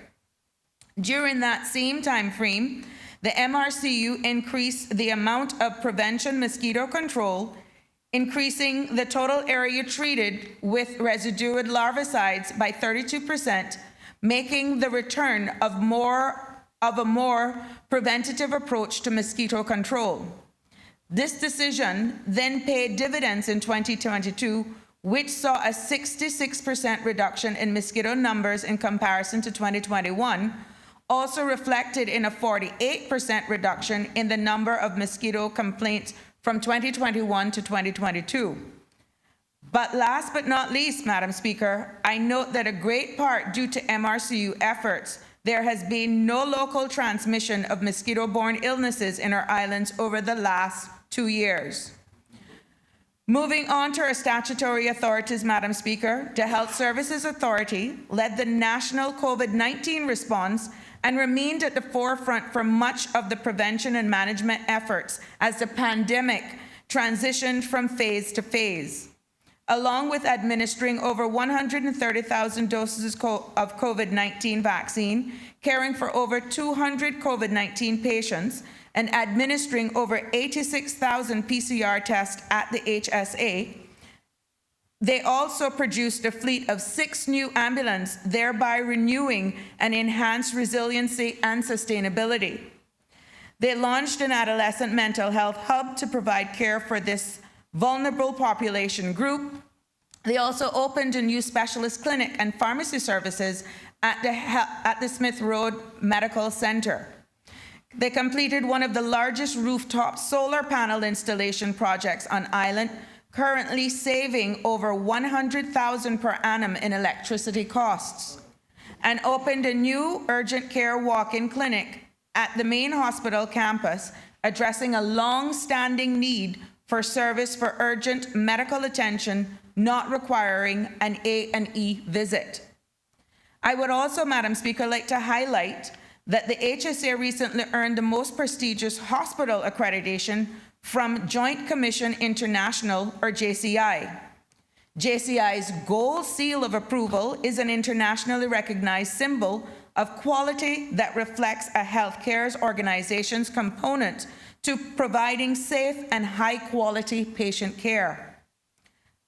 Speaker 5: During that same time frame, the MRCU increased the amount of prevention mosquito control, increasing the total area treated with residual larvicides by 32%, making the return of a more preventative approach to mosquito control. This decision then paid dividends in 2022, which saw a 66% reduction in mosquito numbers in comparison to 2021, also reflected in a 48% reduction in the number of mosquito complaints from 2021 to 2022. But last but not least, Madam Speaker, I note that a great part due to MRCU efforts, there has been no local transmission of mosquito-borne illnesses in our islands over the last 2 years. Moving on to our statutory authorities, Madam Speaker, the Health Services Authority led the national COVID-19 response and remained at the forefront for much of the prevention and management efforts as the pandemic transitioned from phase to phase. Along with administering over 130,000 doses of COVID-19 vaccine, caring for over 200 COVID-19 patients, and administering over 86,000 PCR tests at the HSA, they also produced a fleet of 6 new ambulances, thereby renewing and enhanced resiliency and sustainability. They launched an adolescent mental health hub to provide care for this vulnerable population group. They also opened a new specialist clinic and pharmacy services at the Smith Road Medical Center. They completed one of the largest rooftop solar panel installation projects on island, currently saving over $100,000 per annum in electricity costs, and opened a new urgent care walk-in clinic at the main hospital campus, addressing a long-standing need for service for urgent medical attention not requiring an A&E visit. I would also, Madam Speaker, like to highlight that the HSA recently earned the most prestigious hospital accreditation from Joint Commission International, or JCI. JCI's gold seal of approval is an internationally recognized symbol of quality that reflects a healthcare organization's component to providing safe and high-quality patient care.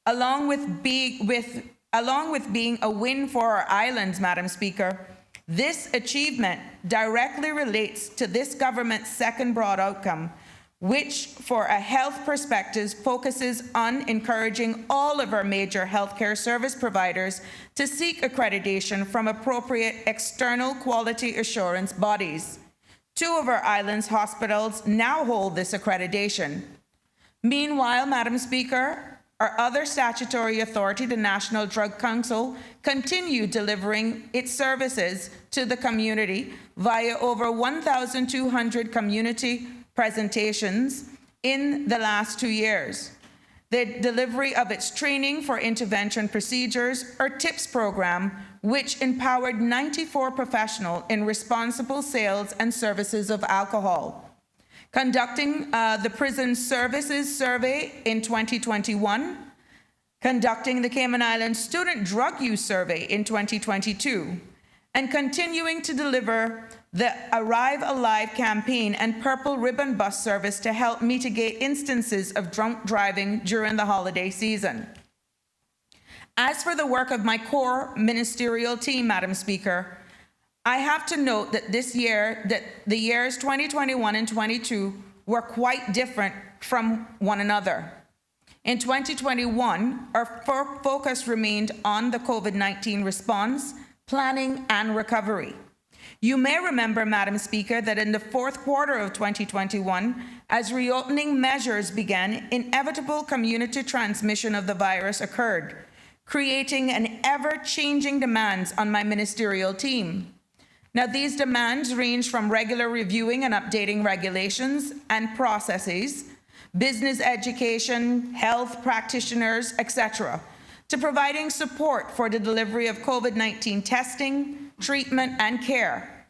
Speaker 5: Along with being a win for our islands, Madam Speaker, this achievement directly relates to this government's second broad outcome, which, for a health perspective, focuses on encouraging all of our major healthcare service providers to seek accreditation from appropriate external quality assurance bodies. 2 of our islands' hospitals now hold this accreditation. Meanwhile, Madam Speaker, our other statutory authority, the National Drug Council, continue delivering its services to the community via over 1,200 community presentations in the last 2 years. The delivery of its training for intervention procedures, or TIPS program, which empowered 94 professionals in responsible sales and services of alcohol. Conducting the Prison Services Survey in 2021, conducting the Cayman Islands Student Drug Use Survey in 2022, and continuing to deliver the Arrive Alive campaign and Purple Ribbon Bus service to help mitigate instances of drunk driving during the holiday season. As for the work of my core ministerial team, Madam Speaker, I have to note that the years 2021 and 22 were quite different from one another. In 2021, our focus remained on the COVID-19 response, planning, and recovery. You may remember, Madam Speaker, that in the 4th quarter of 2021, as reopening measures began, inevitable community transmission of the virus occurred, creating an ever-changing demands on my ministerial team. Now, these demands range from regular reviewing and updating regulations and processes, business education, health practitioners, etc., to providing support for the delivery of COVID-19 testing, treatment, and care,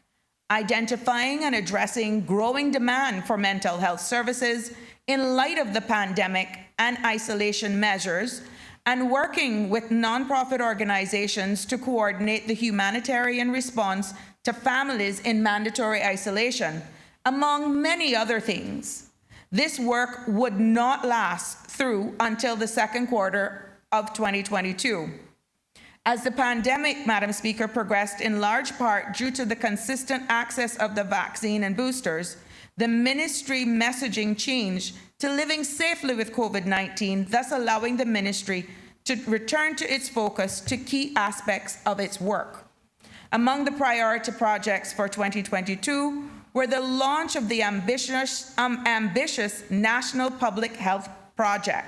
Speaker 5: identifying and addressing growing demand for mental health services in light of the pandemic and isolation measures, and working with nonprofit organizations to coordinate the humanitarian response to families in mandatory isolation, among many other things. This work would not last through until the 2nd quarter of 2022. As the pandemic, Madam Speaker, progressed in large part due to the consistent access of the vaccine and boosters, the ministry messaging changed to living safely with COVID-19, thus allowing the ministry to return to its focus to key aspects of its work. Among the priority projects for 2022 were the launch of the ambitious National Public Health Project,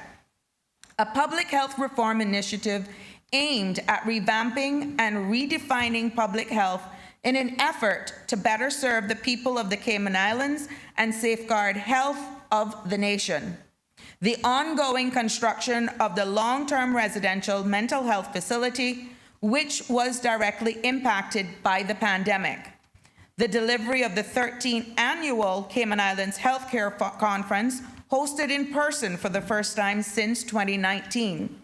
Speaker 5: a public health reform initiative aimed at revamping and redefining public health in an effort to better serve the people of the Cayman Islands and safeguard health of the nation. The ongoing construction of the long-term residential mental health facility, which was directly impacted by the pandemic. The delivery of the 13th annual Cayman Islands Healthcare Conference, hosted in person for the first time since 2019,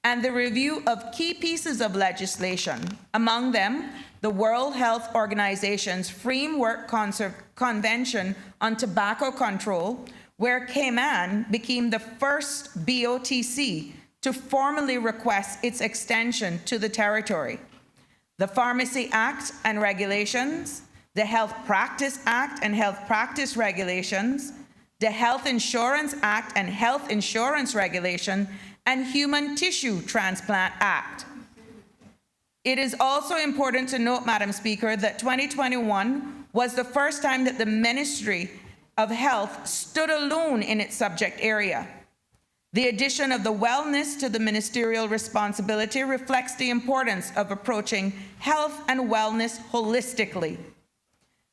Speaker 5: and the review of key pieces of legislation, among them the World Health Organization's Framework Convention on Tobacco Control, where Cayman became the first BOTC to formally request its extension to the territory. The Pharmacy Act and regulations, the Health Practice Act and health practice regulations, the Health Insurance Act and health insurance regulation, and Human Tissue Transplant Act. It is also important to note, Madam Speaker, that 2021 was the first time that the Ministry of Health stood alone in its subject area. The addition of the wellness to the ministerial responsibility reflects the importance of approaching health and wellness holistically.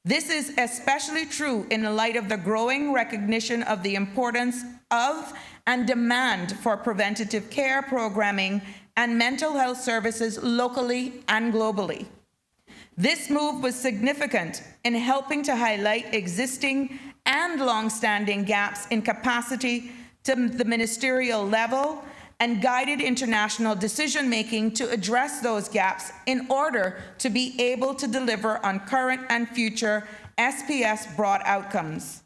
Speaker 5: This is especially true in the light of the growing recognition of the importance of and demand for preventative care programming and mental health services locally and globally. This move was significant in helping to highlight existing and long-standing gaps in capacity to the ministerial level and guided international decision-making to address those gaps in order to be able to deliver on current and future SPS broad outcomes.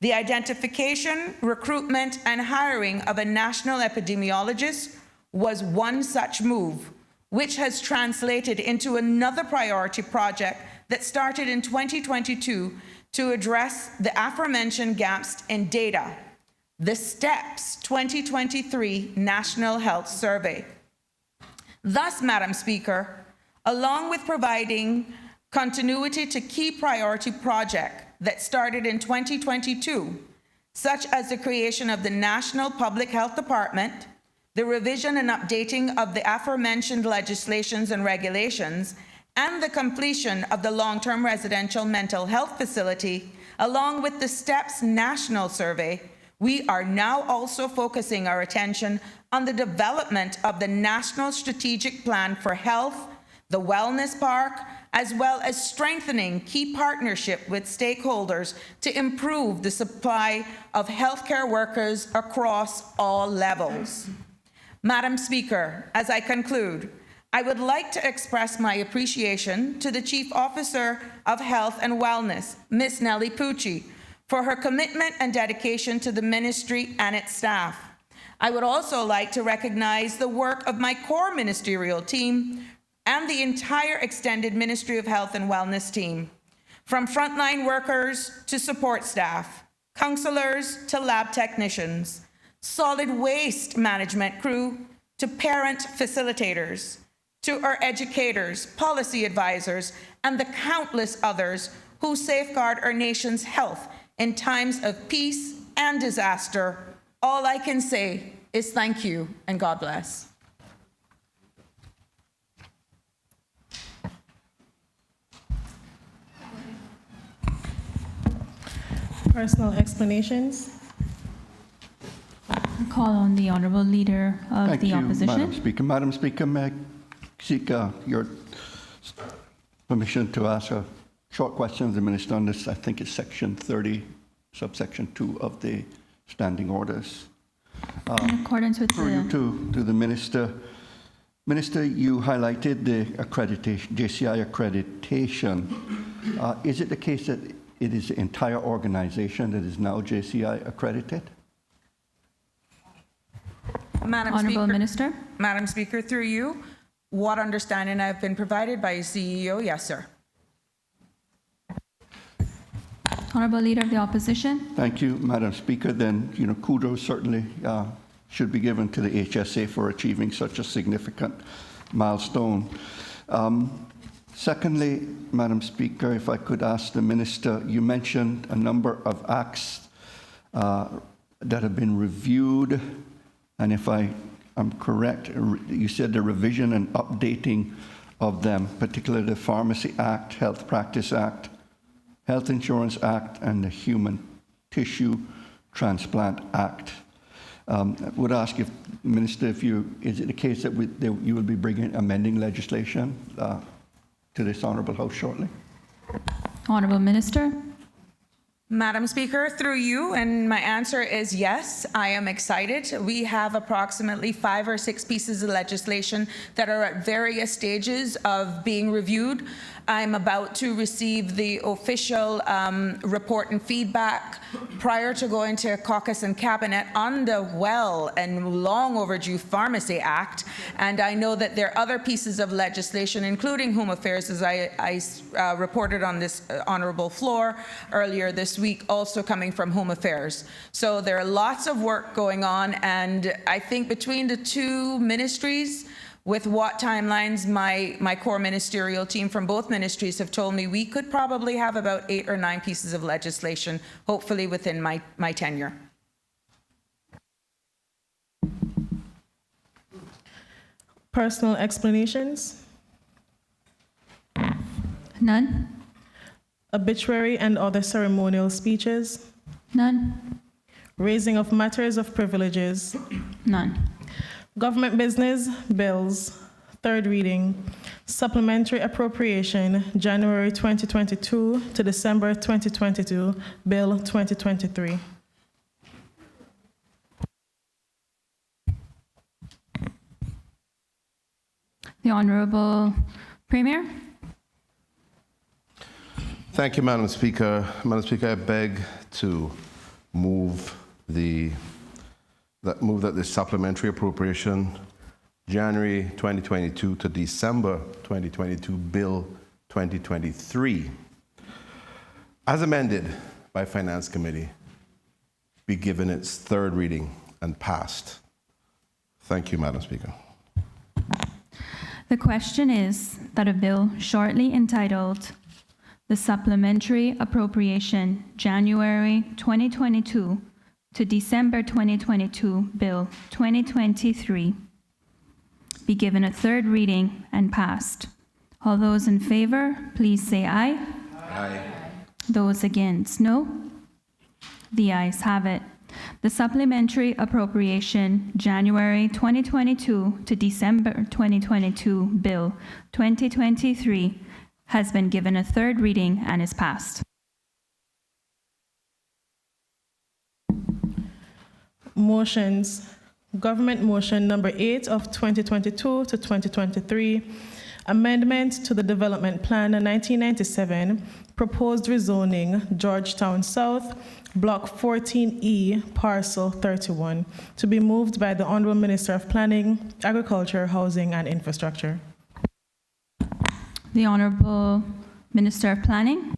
Speaker 5: The identification, recruitment, and hiring of a national epidemiologist was one such move, which has translated into another priority project that started in 2022 to address the aforementioned gaps in data, the STEPS 2023 National Health Survey. Thus, Madam Speaker, along with providing continuity to key priority projects that started in 2022, such as the creation of the National Public Health Department, the revision and updating of the aforementioned legislations and regulations, and the completion of the long-term residential mental health facility, along with the STEPS National Survey, we are now also focusing our attention on the development of the National Strategic Plan for Health, the Wellness Park, as well as strengthening key partnership with stakeholders to improve the supply of healthcare workers across all levels. Madam Speaker, as I conclude, I would like to express my appreciation to the Chief Officer of Health and Wellness, Ms. Nellie Pucci, for her commitment and dedication to the ministry and its staff. I would also like to recognize the work of my core ministerial team and the entire extended Ministry of Health and Wellness team, from frontline workers to support staff, counselors to lab technicians, solid waste management crew to parent facilitators, to our educators, policy advisors, and the countless others who safeguard our nation's health in times of peace and disaster. All I can say is thank you and God bless.
Speaker 3: Personal explanations.
Speaker 2: I call on the Honourable Leader of the Opposition.
Speaker 6: Madam Speaker. Madam Speaker, may I seek your permission to ask a short question of the Minister on this? I think it's Section 30, subsection 2 of the standing orders.
Speaker 2: In accordance with
Speaker 6: to the Minister. Minister, you highlighted the accreditation, JCI accreditation. Is it the case that it is the entire organization that is now JCI accredited?
Speaker 2: Honourable Minister.
Speaker 5: Madam Speaker, through you, what understanding I've been provided by CEO? Yes, sir.
Speaker 2: Honourable Leader of the Opposition.
Speaker 6: Thank you, Madam Speaker. Then, kudos certainly should be given to the HSA for achieving such a significant milestone. Secondly, Madam Speaker, if I could ask the Minister, you mentioned a number of acts that have been reviewed, and if I'm correct, you said the revision and updating of them, particularly the Pharmacy Act, Health Practice Act, Health Insurance Act, and the Human Tissue Transplant Act. I would ask if, Minister, is it the case that you will be bringing amending legislation to this Honourable House shortly?
Speaker 2: Honourable Minister.
Speaker 5: Madam Speaker, through you, and my answer is yes, I am excited. We have approximately 5 or 6 pieces of legislation that are at various stages of being reviewed. I'm about to receive the official report and feedback prior to going to caucus and cabinet on the well and long overdue Pharmacy Act. And I know that there are other pieces of legislation, including Home Affairs, as I reported on this honourable floor earlier this week, also coming from Home Affairs. So there are lots of work going on, and I think between the 2 ministries, with what timelines my core ministerial team from both ministries have told me, we could probably have about 8 or 9 pieces of legislation, hopefully within my tenure.
Speaker 3: Personal explanations?
Speaker 2: None.
Speaker 3: Obituary and other ceremonial speeches?
Speaker 2: None.
Speaker 3: Raising of matters of privileges?
Speaker 2: None.
Speaker 3: Government business, bills, third reading. Supplementary appropriation, January 2022 to December 2022, Bill 2023.
Speaker 2: The Honourable Premier.
Speaker 4: Thank you, Madam Speaker. Madam Speaker, I beg to move that the supplementary appropriation January 2022 to December 2022 Bill 2023, as amended by Finance Committee, be given its third reading and passed. Thank you, Madam Speaker.
Speaker 2: The question is that a bill shortly entitled the Supplementary Appropriation January 2022 to December 2022 Bill 2023 be given a third reading and passed. All those in favor, please say aye.
Speaker 4: Aye.
Speaker 2: Those against, no. The ayes have it. The Supplementary Appropriation January 2022 to December 2022 Bill 2023 has been given a third reading and is passed.
Speaker 3: Motions. Government motion number 8 of 2022 to 2023, amendment to the Development Plan 1997, proposed rezoning Georgetown South, Block 14E, Parcel 31, to be moved by the Honourable Minister of Planning, Agriculture, Housing and Infrastructure.
Speaker 2: The Honourable Minister of Planning.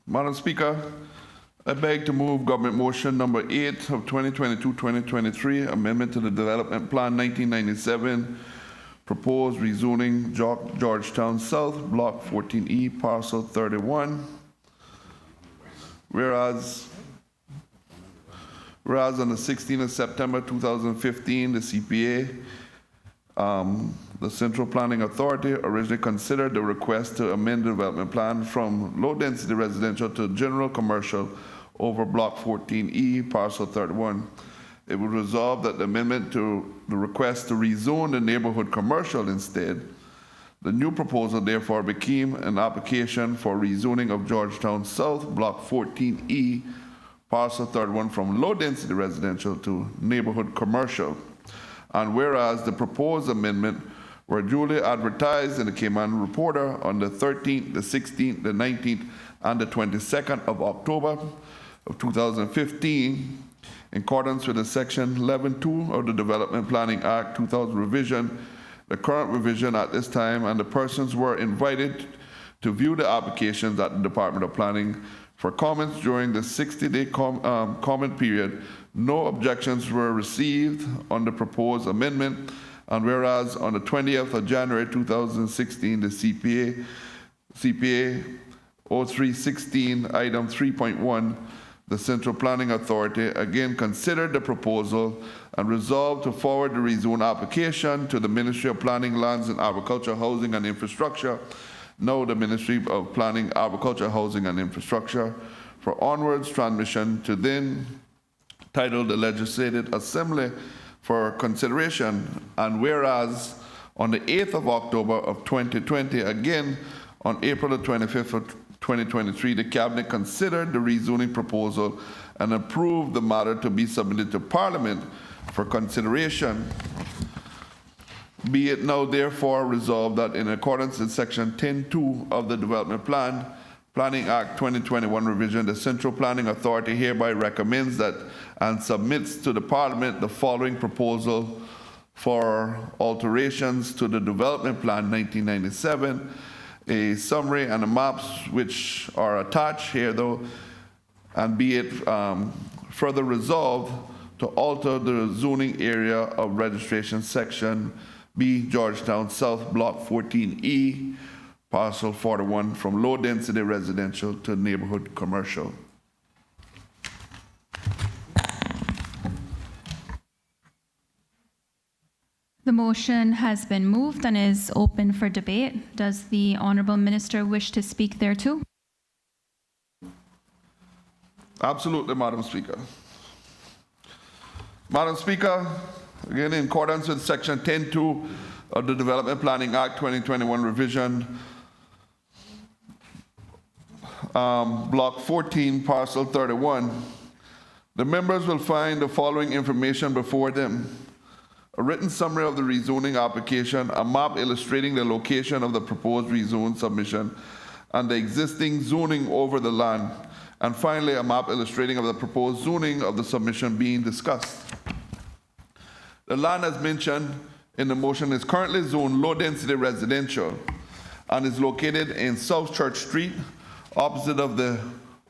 Speaker 10: Madam Speaker, I beg to move government motion number 8 of 2022-2023, amendment to the Development Plan 1997, proposed rezoning Georgetown South, Block 14E, Parcel 31. Whereas on the 16th of September 2015, the CPA, the Central Planning Authority, originally considered the request to amend the development plan from low-density residential to general commercial over Block 14E, Parcel 31. It would resolve that the amendment to the request to rezone the neighborhood commercial instead. The new proposal therefore became an application for rezoning of Georgetown South, Block 14E, Parcel 31 from low-density residential to neighborhood commercial.
Speaker 13: and whereas the proposed amendment were duly advertised in the Cayman Reporter on the 13th, the 16th, the 19th, and the 22nd of October of 2015, in accordance with the Section 11.2 of the Development Planning Act 2000 revision, the current revision at this time, and the persons were invited to view the applications at the Department of Planning for comments during the 60-day comment period. No objections were received on the proposed amendment, and whereas on the 20th of January 2016, the CPA 0316, item 3.1, the Central Planning Authority again considered the proposal and resolved to forward the rezone application to the Ministry of Planning, Lands and Agriculture, Housing and Infrastructure, now the Ministry of Planning, Agriculture, Housing and Infrastructure, for onwards transmission to then titled the Legislative Assembly for consideration. And whereas on the 8th of October of 2020, again on April the 25th of 2023, the Cabinet considered the rezoning proposal and approved the matter to be submitted to Parliament for consideration. Be it now therefore resolved that in accordance with Section 10.2 of the Development Planning Act 2021 revision, the Central Planning Authority hereby recommends that and submits to the Parliament the following proposal for alterations to the Development Plan 1997, a summary and the maps which are attached here though, and be it further resolved to alter the zoning area of registration section B, Georgetown South, Block 14E, Parcel 41, from low-density residential to neighborhood commercial.
Speaker 2: The motion has been moved and is open for debate. Does the Honourable Minister wish to speak thereto?
Speaker 13: Absolutely, Madam Speaker. Madam Speaker, again, in accordance with Section 10.2 of the Development Planning Act 2021 revision, Block 14, Parcel 31, the members will find the following information before them: a written summary of the rezoning application, a map illustrating the location of the proposed rezone submission and the existing zoning over the land, and finally a map illustrating of the proposed zoning of the submission being discussed. The land, as mentioned in the motion, is currently zoned low-density residential and is located in South Church Street, opposite of the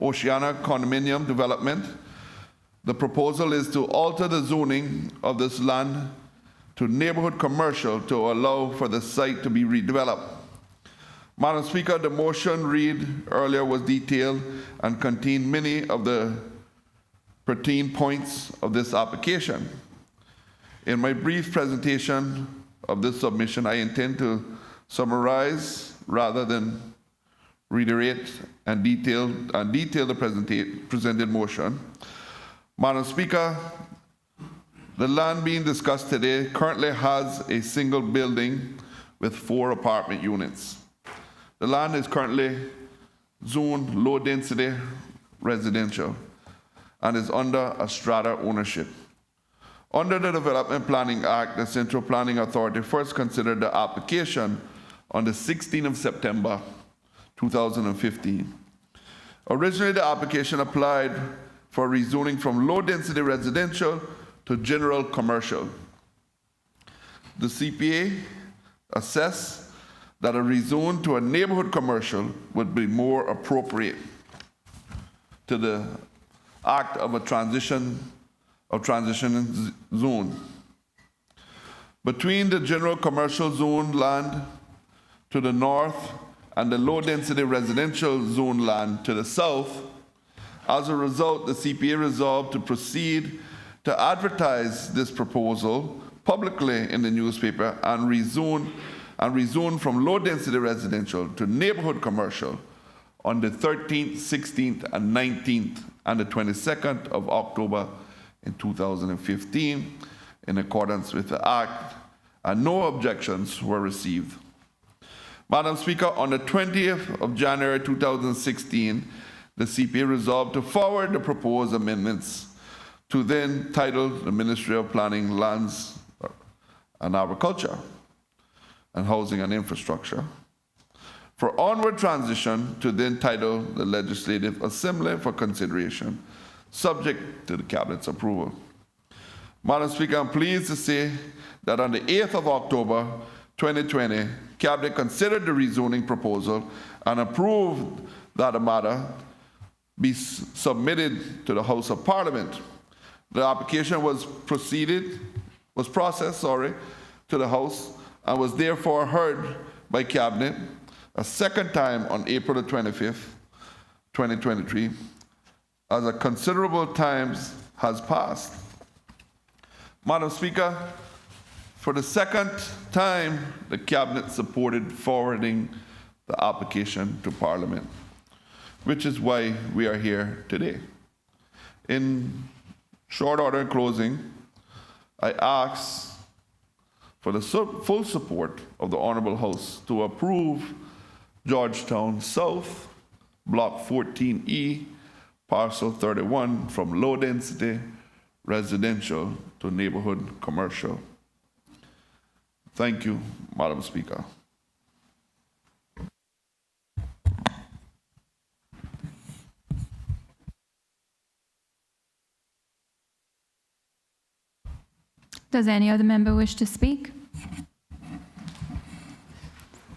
Speaker 13: Oceana condominium development. The proposal is to alter the zoning of this land to neighborhood commercial to allow for the site to be redeveloped. Madam Speaker, the motion read earlier was detailed and contained many of the pertinent points of this application. In my brief presentation of this submission, I intend to summarize rather than reiterate and detail the presented motion. Madam Speaker, the land being discussed today currently has a single building with 4 apartment units. The land is currently zoned low-density residential and is under a strata ownership. Under the Development Planning Act, the Central Planning Authority first considered the application on the 16th of September 2015. Originally, the application applied for rezoning from low-density residential to general commercial. The CPA assessed that a rezone to a neighborhood commercial would be more appropriate to the act of a transition zone. Between the general commercial zone land to the north and the low-density residential zone land to the south, as a result, the CPA resolved to proceed to advertise this proposal publicly in the newspaper and rezone from low-density residential to neighborhood commercial on the 13th, 16th, and 19th, and the 22nd of October in 2015, in accordance with the Act, and no objections were received. Madam Speaker, on the 20th of January 2016, the CPA resolved to forward the proposed amendments to then title the Ministry of Planning, Lands and agriculture, and housing and infrastructure, for onward transition to then title the Legislative Assembly for consideration, subject to the Cabinet's approval. Madam Speaker, I'm pleased to say that on the 8th of October 2020, Cabinet considered the rezoning proposal and approved that the matter be submitted to the House of Parliament. The application was processed to the House and was therefore heard by Cabinet a second time on April the 25th, 2023, as a considerable time has passed. Madam Speaker, for the second time, the Cabinet supported forwarding the application to Parliament, which is why we are here today. In short order in closing, I ask for the full support of the Honorable House to approve Georgetown South, Block 14E, Parcel 31, from low density residential to neighborhood commercial. Thank you, Madam Speaker.
Speaker 2: Does any other member wish to speak?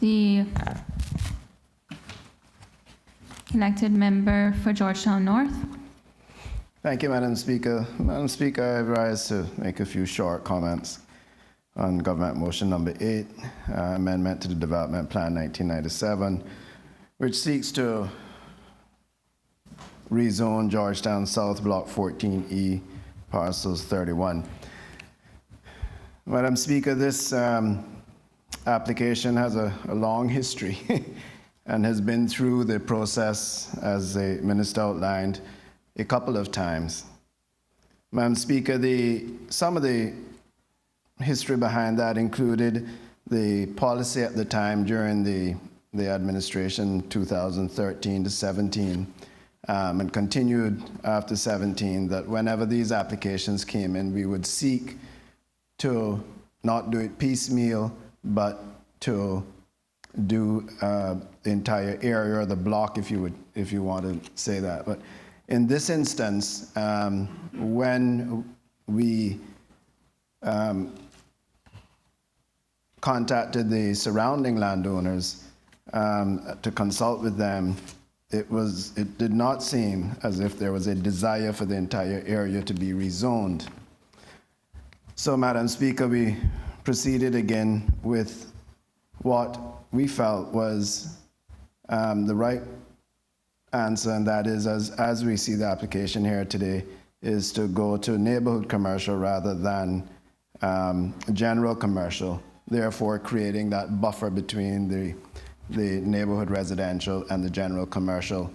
Speaker 2: The elected member for Georgetown North.
Speaker 14: Thank you, Madam Speaker. Madam Speaker, I rise to make a few short comments on Government Motion Number 8, Amendment to the Development Plan 1997, which seeks to rezone Georgetown South Block 14E, Parcels 31. Madam Speaker, this application has a long history and has been through the process, as the Minister outlined, a couple of times. Madam Speaker, some of the history behind that included the policy at the time during the administration 2013 to 17, and continued after 17, that whenever these applications came in, we would seek to not do it piecemeal, but to do the entire area or the block, if you want to say that. But in this instance, when we contacted the surrounding landowners to consult with them, it did not seem as if there was a desire for the entire area to be rezoned. So, Madam Speaker, we proceeded again with what we felt was the right answer, and that is, as we see the application here today, is to go to neighborhood commercial rather than general commercial, therefore creating that buffer between the neighborhood residential and the general commercial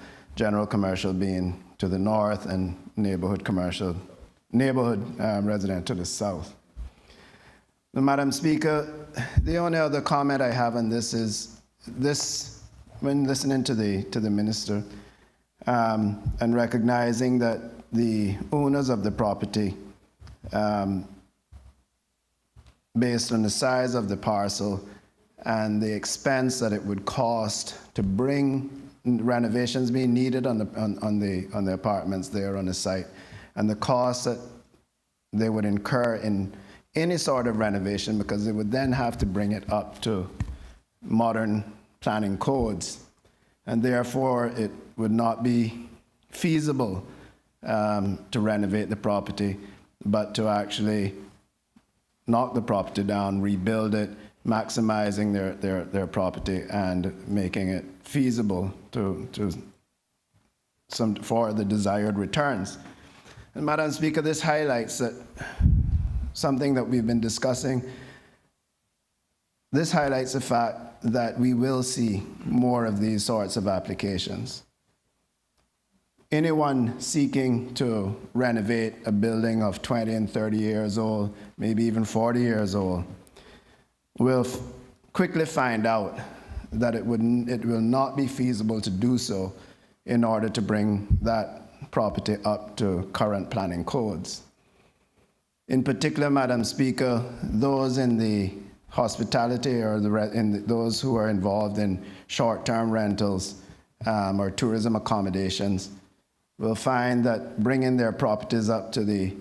Speaker 14: being to the north and neighborhood residential to the south. Now, Madam Speaker, the only other comment I have on this is when listening to the minister and recognizing that the owners of the property, based on the size of the parcel and the expense that it would cost to bring renovations being needed on the apartments there on the site, and the cost that they would incur in any sort of renovation, because they would then have to bring it up to modern planning codes, and therefore it would not be feasible to renovate the property, but to actually knock the property down, rebuild it, maximizing their property and making it feasible for the desired returns. And Madam Speaker, this highlights that something that we've been discussing. This highlights the fact that we will see more of these sorts of applications. Anyone seeking to renovate a building of 20 and 30 years old, maybe even 40 years old, will quickly find out that it will not be feasible to do so in order to bring that property up to current planning codes. In particular, Madam Speaker, those in the hospitality or those who are involved in short-term rentals or tourism accommodations will find that bringing their properties up to the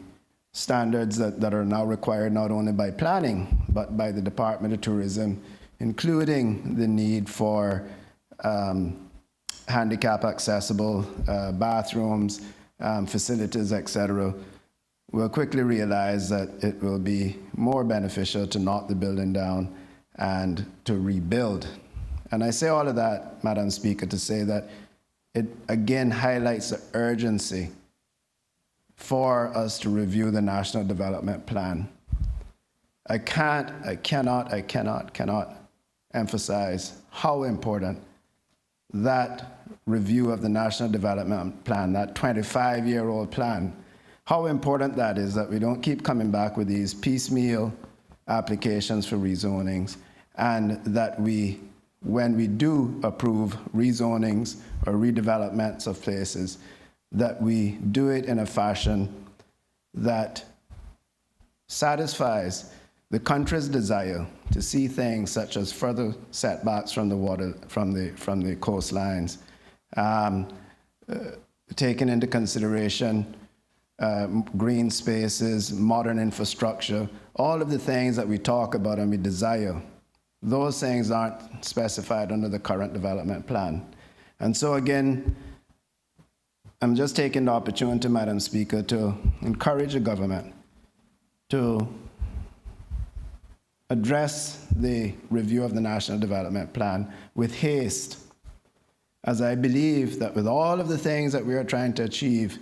Speaker 14: standards that are now required not only by planning but by the Department of Tourism, including the need for handicap accessible bathrooms, facilities, etc., we'll quickly realize that it will be more beneficial to knock the building down and to rebuild. And I say all of that, Madam Speaker, to say that it again highlights the urgency for us to review the National Development Plan. I cannot emphasize how important that review of the National Development Plan, that 25-year-old plan, how important that is, that we don't keep coming back with these piecemeal applications for rezonings, and that we, when we do approve rezonings or redevelopments of places, that we do it in a fashion that satisfies the country's desire to see things such as further setbacks from the water, from the coastlines, taking into consideration green spaces, modern infrastructure, all of the things that we talk about and we desire. Those things aren't specified under the current development plan. And so again, I'm just taking the opportunity, Madam Speaker, to encourage the government to address the review of the National Development Plan with haste, as I believe that with all of the things that we are trying to achieve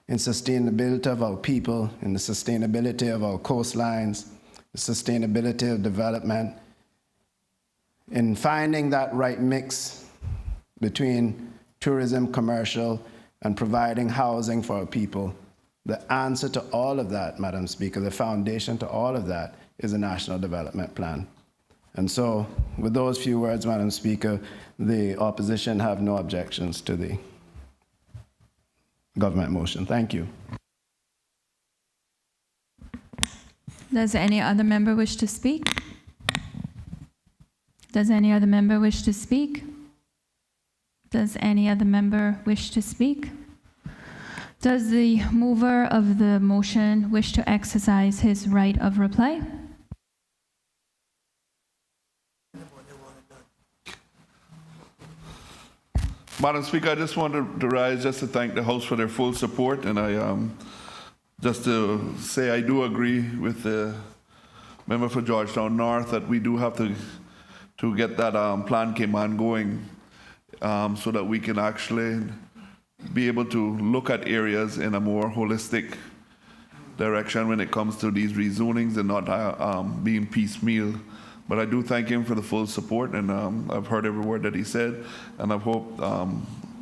Speaker 14: in sustainability of our people, in the sustainability of our coastlines, the sustainability of development, in finding that right mix between tourism, commercial, and providing housing for our people, the answer to all of that, Madam Speaker, the foundation to all of that is a National Development Plan. And so, with those few words, Madam Speaker, the opposition have no objections to the government motion. Thank you.
Speaker 2: Does any other member wish to speak? Does any other member wish to speak? Does any other member wish to speak? Does the mover of the motion wish to exercise his right of reply?
Speaker 13: Madam Speaker, I just wanted to rise just to thank the House for their full support, and I just to say I do agree with the member for Georgetown North that we do have to get that plan Cayman going so that we can actually be able to look at areas in a more holistic direction when it comes to these rezonings and not being piecemeal. But I do thank him for the full support, and I've heard every word that he said, and I hope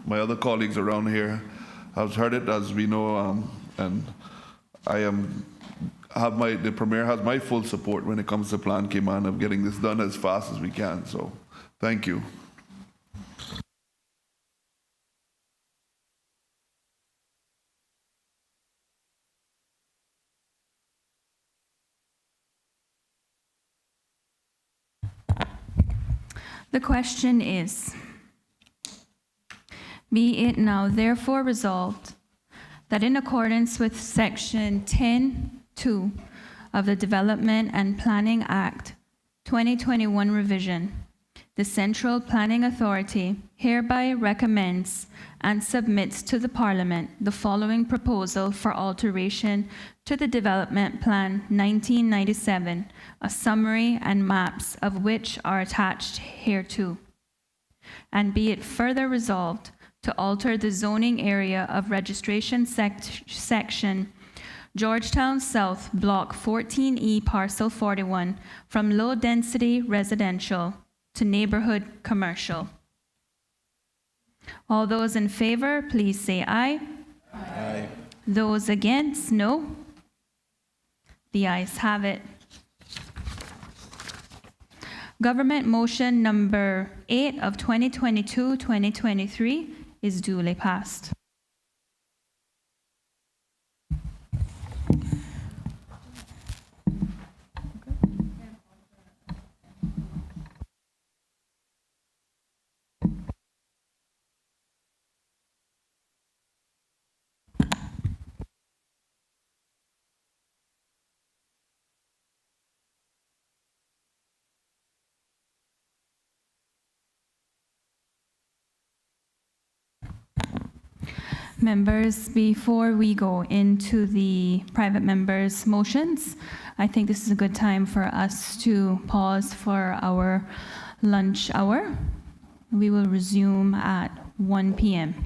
Speaker 13: my other colleagues around here have heard it, as we know, and the Premier has my full support when it comes to Plan Cayman of getting this done as fast as we can. So, thank you.
Speaker 2: The question is, be it now therefore resolved that in accordance with Section 10(2) of the Development and Planning Act 2021 revision, the Central Planning Authority hereby recommends and submits to the Parliament the following proposal for alteration to the Development Plan 1997, a summary and maps of which are attached hereto. And be it further resolved to alter the zoning area of registration section Georgetown South, Block 14E, Parcel 41, from low-density residential to neighborhood commercial. All those in favor, please say aye. Aye. Those against, no. The ayes have it. Government motion number 8 of 2022-2023 is duly passed. Members, before we go into the private members' motions, I think this is a good time for us to pause for our lunch hour. We will resume at 1 p.m.